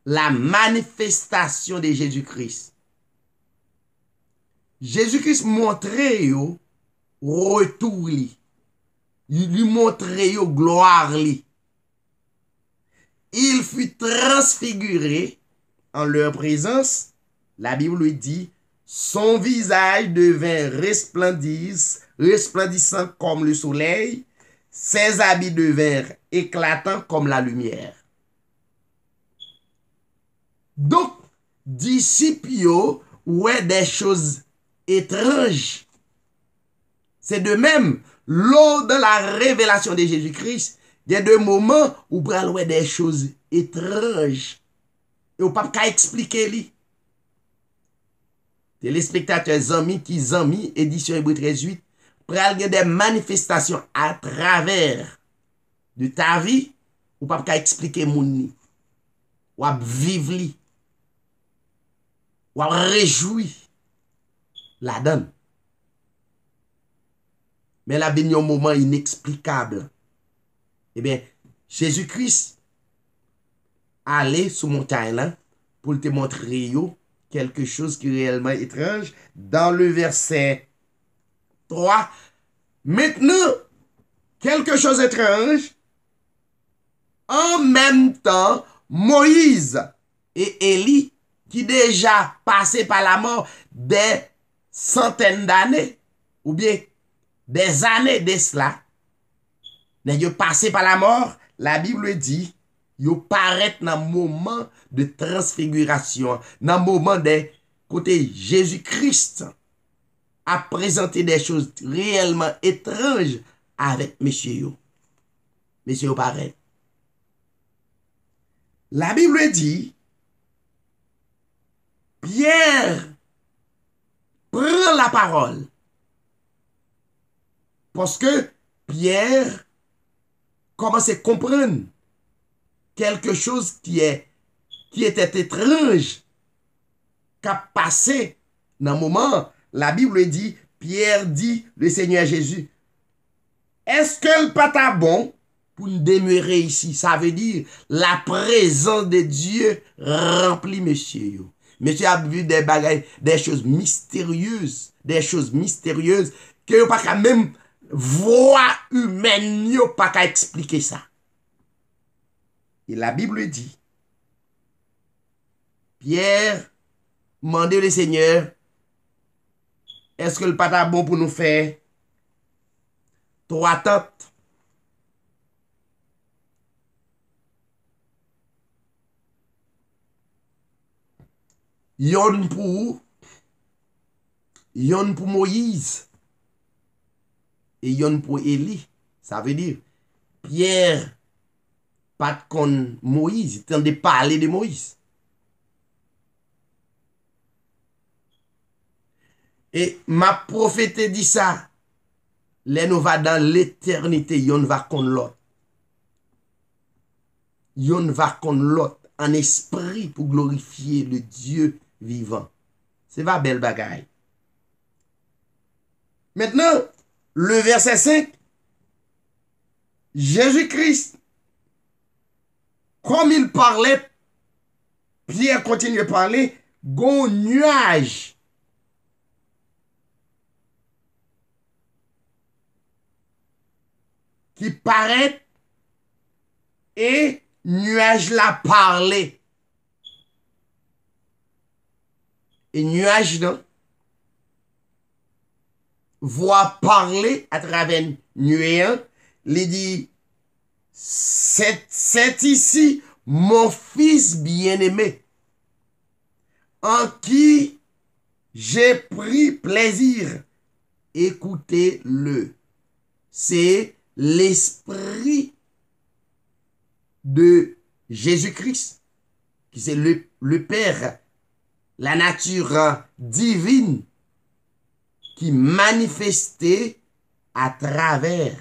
La manifestation de Jésus-Christ. Jésus-Christ montrait yo retour li. Il lui montrait yo gloire li. Il fut transfiguré en leur présence. La Bible lui dit, son visage devint resplendissant comme le soleil, ses habits devinrent éclatants comme la lumière. Donc, disciples ouais des choses étranges. C'est de même, lors de la révélation de Jésus-Christ, il y a des moments où on peut des choses étranges. Et on ne peut pas expliquer li. Téléspectateurs amis qui amis, édition Hébreu 13:8, pral gen des manifestations à travers de ta vie, ou pas expliquer moun ni. Ou ap vivre li. Ou ap réjoui la donne. Mais là, ben yon moment inexplicable. Eh bien, Jésus-Christ allait sous montagne là pour te montrer yo quelque chose qui est réellement étrange. Dans le verset 3, maintenant, quelque chose d'étrange, en même temps, Moïse et Élie, qui déjà passé par la mort des centaines d'années, ou bien des années de cela, ils ont passé par la mort, la Bible dit, ils paraissent dans le moment de transfiguration, dans le moment de côté Jésus-Christ a présenté des choses réellement étranges avec monsieur yo. Monsieur yo paraît. La Bible dit, Pierre prend la parole. Parce que Pierre commence à comprendre quelque chose qui était étrange, qui a passé dans le moment. La Bible dit, Pierre dit, le Seigneur Jésus, est-ce que le pas bon pour nous demeurer ici? Ça veut dire, la présence de Dieu remplit monsieur. Monsieur a vu des bagailles, des choses mystérieuses que que yo pas même voix humaine yo pas qu'à expliquer ça. Et la Bible dit, Pierre demandait le Seigneur, est-ce que le pas bon pour nous faire 3 tentes? Yon pour Moïse et yon pour Élie. Ça veut dire, Pierre pas con Moïse, il tente de parler de Moïse. Et ma prophète dit ça, les nous va dans l'éternité, yon va con l'autre. Yon va con l'autre en esprit pour glorifier le Dieu vivant. C'est pas belle bagaille. Maintenant, le verset 5, Jésus-Christ, comme il parlait, Pierre continue de parler, gon nuage qui paraît et nuage la parler. Et nuage non voix parler à travers nuage, il dit c'est ici mon fils bien-aimé en qui j'ai pris plaisir. Écoutez-le. C'est l'esprit de Jésus-Christ, qui c'est le Père, la nature divine, qui manifestait à travers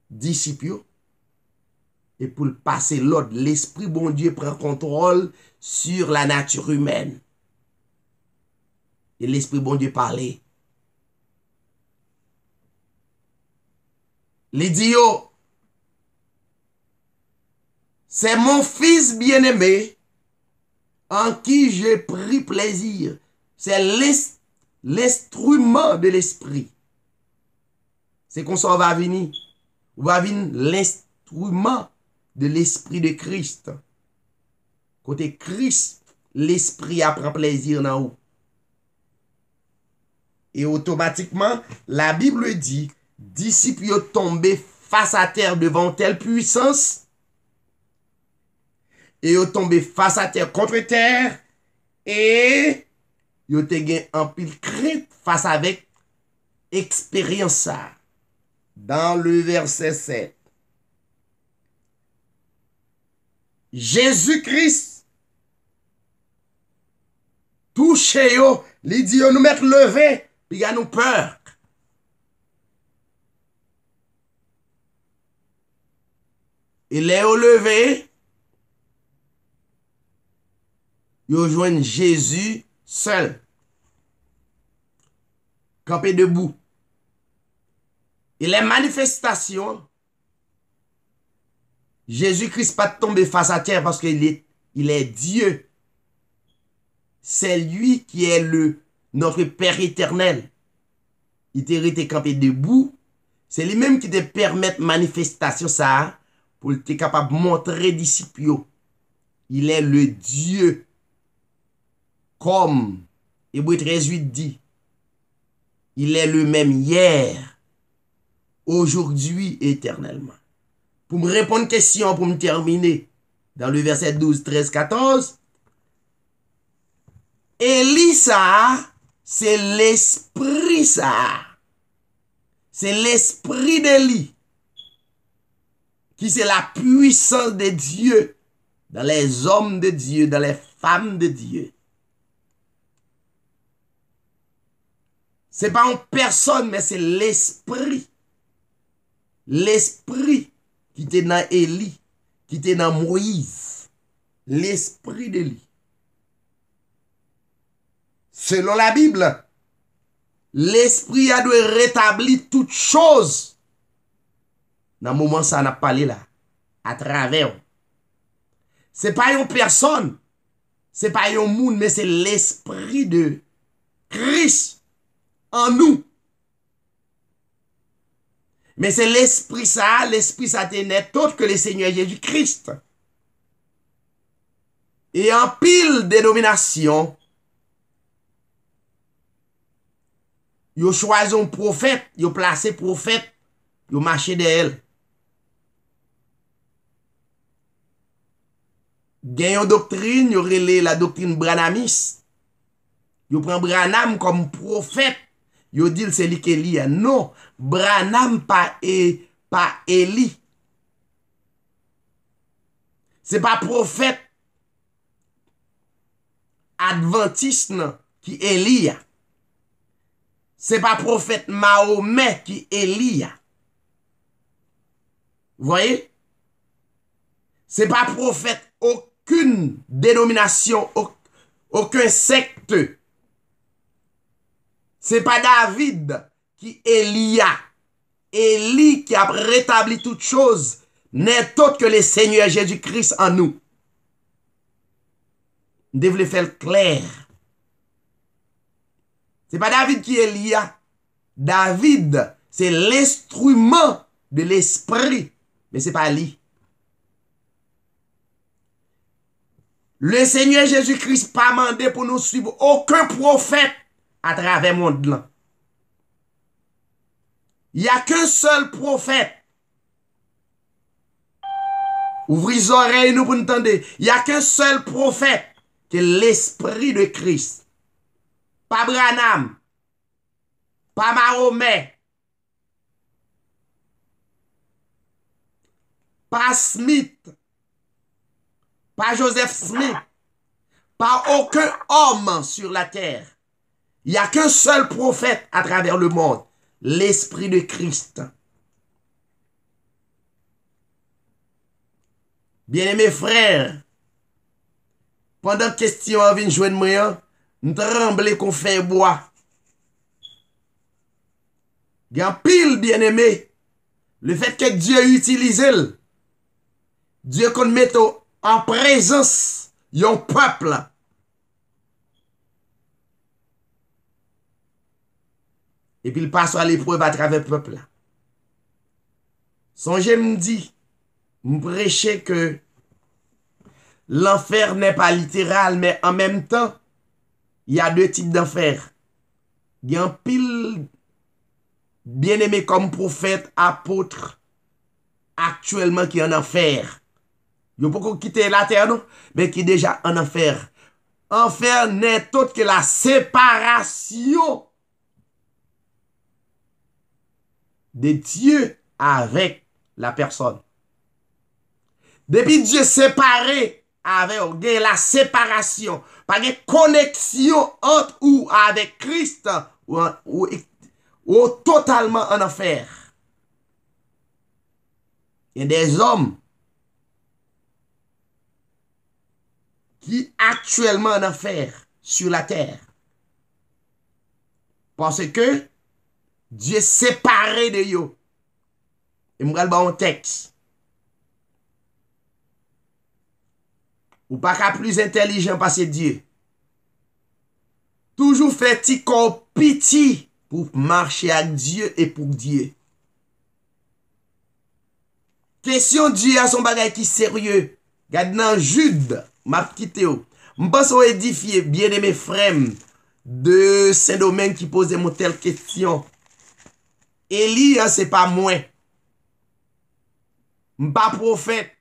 disciples. Et pour le passer l'ordre, l'Esprit bon Dieu prend contrôle sur la nature humaine. Et l'Esprit bon Dieu parlait. Il dit, oh, c'est mon fils bien-aimé en qui j'ai pris plaisir. C'est l'instrument de l'esprit. C'est qu'on s'en va venir. On va venir l'instrument de l'esprit de Christ. Côté Christ, l'esprit apprend plaisir dans vous. Et automatiquement, la Bible dit, disciples tombés face à terre devant telle puissance, et ils tombé face à terre contre terre, et ils ont gagné en pile crainte face avec expérience. Dans le verset 7. Jésus-Christ touche yo, li dit yo nous mettre levé, puis il nous peur. Il est au levé, yo joignent Jésus seul, campé debout. Et les manifestations, Jésus-Christ pas tombé face à terre parce qu'il est Dieu. C'est lui qui est notre Père éternel. Il était campé debout. C'est lui-même qui te permet manifestation ça pour être capable de montrer disciples. Il est le Dieu. Comme Hébreux 13:8 dit, il est le même hier, aujourd'hui, éternellement. Pour me répondre à une question, pour me terminer, dans le verset 12, 13, 14, Élie, ça, c'est l'esprit, ça. C'est l'esprit d'Élie, qui c'est la puissance de Dieu, dans les hommes de Dieu, dans les femmes de Dieu. C'est pas une personne, mais c'est l'esprit. L'esprit qui était dans Élie, qui était dans Moïse. L'esprit d'Élie. Selon la Bible, l'esprit a dû rétablir toutes choses. Dans le moment où ça n'a pas parlé là, à travers. C'est pas une personne, c'est pas un monde, mais c'est l'esprit de Christ en nous. Mais c'est l'esprit ça n'est autre que le Seigneur Jésus-Christ. Et en pile dénomination, yo choisi un prophète, yo placé prophète, yo marché de elle. Gen yon doctrine, yo relé la doctrine branamiste. Yo prend Branham comme prophète. Yo dit c'est lui qui Élie. Non, Branham pas Élie. C'est pas prophète adventiste non, qui Élie. C'est pas prophète Mahomet qui Élie. Vous voyez? C'est pas prophète aucune dénomination, aucun secte. C'est pas David qui Élia. Élie qui a rétabli toutes choses n'est autre que le Seigneur Jésus-Christ en nous. Nous devons le faire clair. C'est pas David qui est Élia. David, c'est l'instrument de l'esprit. Mais c'est pas lui. Le Seigneur Jésus-Christ pas mandé pour nous suivre aucun prophète à travers le monde là. Il n'y a qu'un seul prophète. Ouvrez les oreilles nous pour nous entendre. Il n'y a qu'un seul prophète qui est l'esprit de Christ. Pas Branham, pas Mahomet, pas Smith, pas Joseph Smith, pas aucun homme sur la terre. Il n'y a qu'un seul prophète à travers le monde, l'esprit de Christ. Bien-aimés frères, pendant que question a vient joindre moi, nous tremblons qu'on fait bois. Il y a un pile bien-aimé. Le fait que Dieu utilise, Dieu qu'on mette en présence un peuple. Et puis il passe à l'épreuve à travers le peuple. Songez me dit, me prêcher que l'enfer n'est pas littéral, mais en même temps, il y a deux types d'enfer. Il y a un pile bien-aimé comme prophète, apôtre, actuellement qui est en enfer. Il n'y a pas quitté la terre, non? Mais qui est déjà en enfer. Enfer n'est autre que la séparation de Dieu avec la personne. Depuis Dieu séparé avec la séparation, pas de connexion entre ou avec Christ ou totalement en enfer. Il y a des hommes qui actuellement en enfer sur la terre. Parce que Dieu séparé de eux. Et je vais vous un texte. Ou pas qu'à plus intelligent parce que Dieu. Toujours fait-il qu'on pitié pour marcher avec Dieu et pour Dieu. Question Dieu a son bagage qui sérieux. Gade dans Jude, m'a quitté. M'pense au édifier bien aimé frères de Saint-Domingue qui posait mon telle question. Élie, c'est pas moi. M'pas prophète.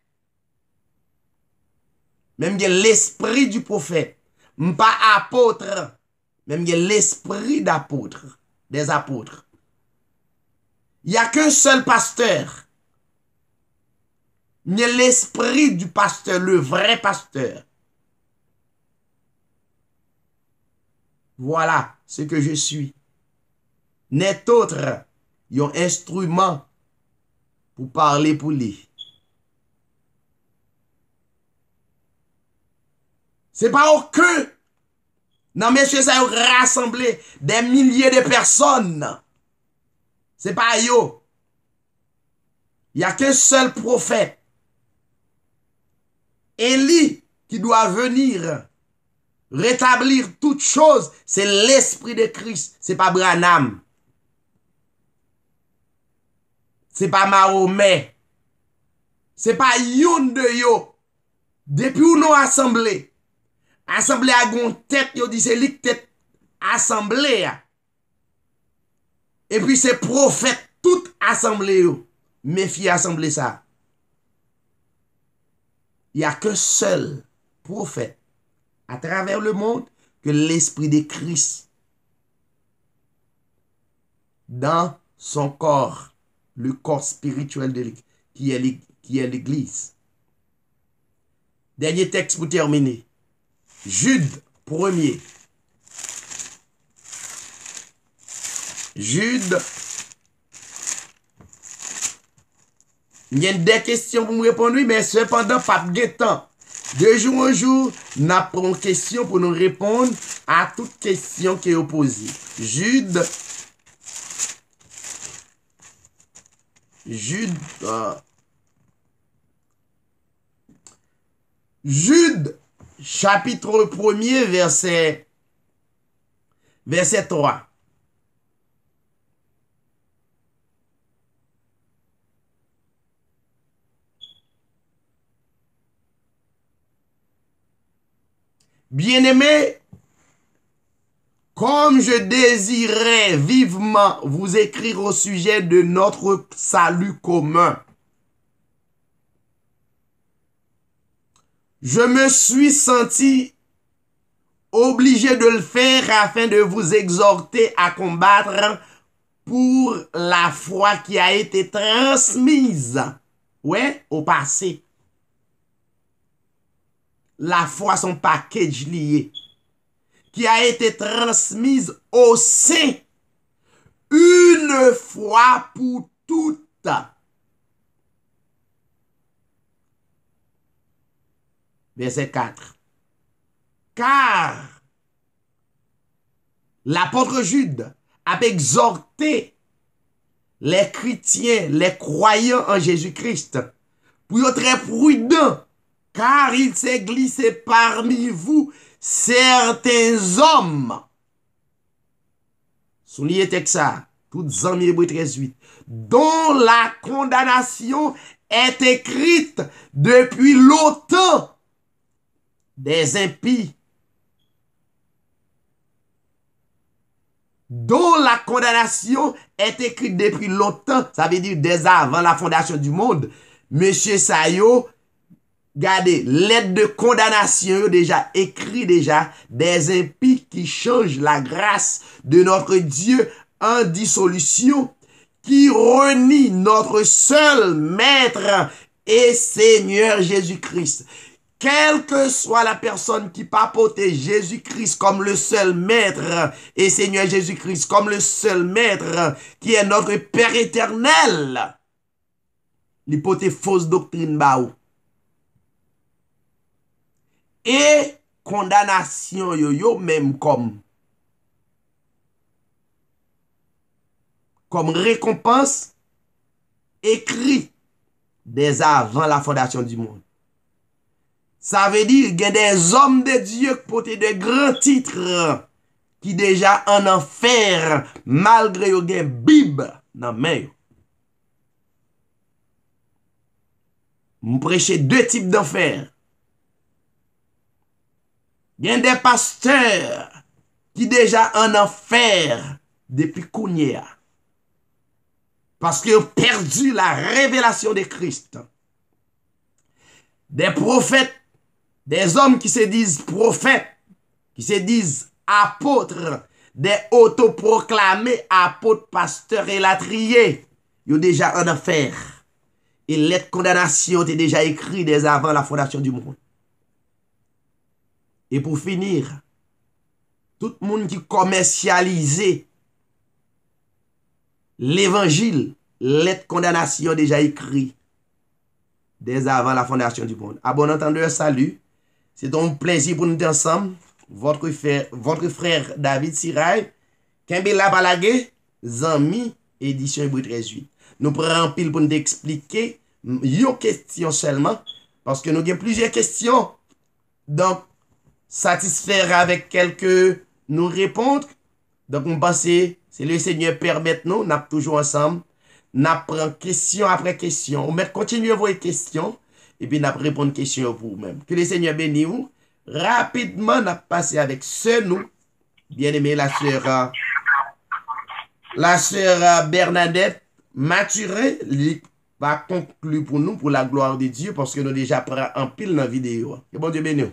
Même l'esprit du prophète. M'pas apôtre. Même l'esprit d'apôtre. Des apôtres. Il n'y a qu'un seul pasteur. Il y a l'esprit du pasteur, le vrai pasteur. Voilà ce que je suis. N'est autre, il y a un instrument pour parler pour lui. C'est pas aucun. Non, messieurs, ça a rassemblé des milliers de personnes. C'est pas yo. Il n'y a qu'un seul prophète. Élie qui doit venir rétablir toutes choses, c'est l'esprit de Christ. C'est pas Branham. C'est pas Mahomet. C'est pas yon de yo. Depuis où nous assemblés. Assemblée à gon tête, yo dit c'est li tête assemblée. Et puis c'est prophète toute assemblée yo. Méfiez assemblée ça. Il n'y a qu'un seul prophète à travers le monde que l'esprit de Christ dans son corps, le corps spirituel qui est l'Église. Dernier texte pour terminer. Jude 1er. Jude. Il y a des questions pour me répondre, mais cependant, pas de temps. De jour en jour, nous prenons une question pour nous répondre à toute question qui est opposée. Jude. Jude, chapitre 1er, verset 3. Bien-aimés, comme je désirais vivement vous écrire au sujet de notre salut commun, je me suis senti obligé de le faire afin de vous exhorter à combattre pour la foi qui a été transmise, ouais, au passé. La foi, son package lié, qui a été transmise au sein, une fois pour toutes. Verset 4. Car l'apôtre Jude a exhorté les chrétiens, les croyants en Jésus-Christ, pour être très prudents, car il s'est glissé parmi vous certains hommes. Soulignez texte ça, toutes en Hébreux 13:8, dont la condamnation est écrite depuis longtemps des impies, dont la condamnation est écrite depuis longtemps, ça veut dire dès avant la fondation du monde. Monsieur Sayo, regardez, lettre de condamnation déjà écrit déjà des impies qui changent la grâce de notre Dieu en dissolution, qui renie notre seul Maître et Seigneur Jésus-Christ. Quelle que soit la personne qui papotait Jésus-Christ comme le seul Maître et Seigneur Jésus-Christ comme le seul Maître qui est notre Père éternel, l'hypothèse fausse doctrine baou. Et condamnation yo même comme récompense écrit dès avant la fondation du monde. Ça veut dire qu'il y a des hommes de Dieu qui portent de grands titres qui déjà en enfer malgré yo gen Bible dans main. Nous prêcher deux types d'enfer. Il y a des pasteurs qui déjà en enfer depuis Kounia. Parce qu'ils ont perdu la révélation de Christ. Des prophètes, des hommes qui se disent prophètes, qui se disent apôtres, des autoproclamés apôtres, pasteurs et latriers, ils ont déjà en enfer. Et lettre condamnation était déjà écrite dès avant la fondation du monde. Et pour finir, tout le monde qui commercialisait l'évangile, lettre condamnation déjà écrit dès avant la fondation du monde. À bon entendeur, salut. C'est un plaisir pour nous être ensemble. Votre frère David Siray, Kembela Balagé, Zami, édition Hébreux 13:8. Nous prenons pile pour nous expliquer une question seulement, parce que nous avons plusieurs questions. Donc, satisfaire avec quelques nous répondre. Donc, on pense c'est le Seigneur permet nous, n'a toujours ensemble, n'a prend question après question. On met continuer à voir questions et puis n'a répondre question pour vous-même. Que le Seigneur bénisse vous. Rapidement, n'a passé avec ce nous, bien aimé la sœur Bernadette Mathurin, qui va conclure pour nous, pour la gloire de Dieu, parce que nous déjà pris en pile dans la vidéo. Que bon Dieu bénisse.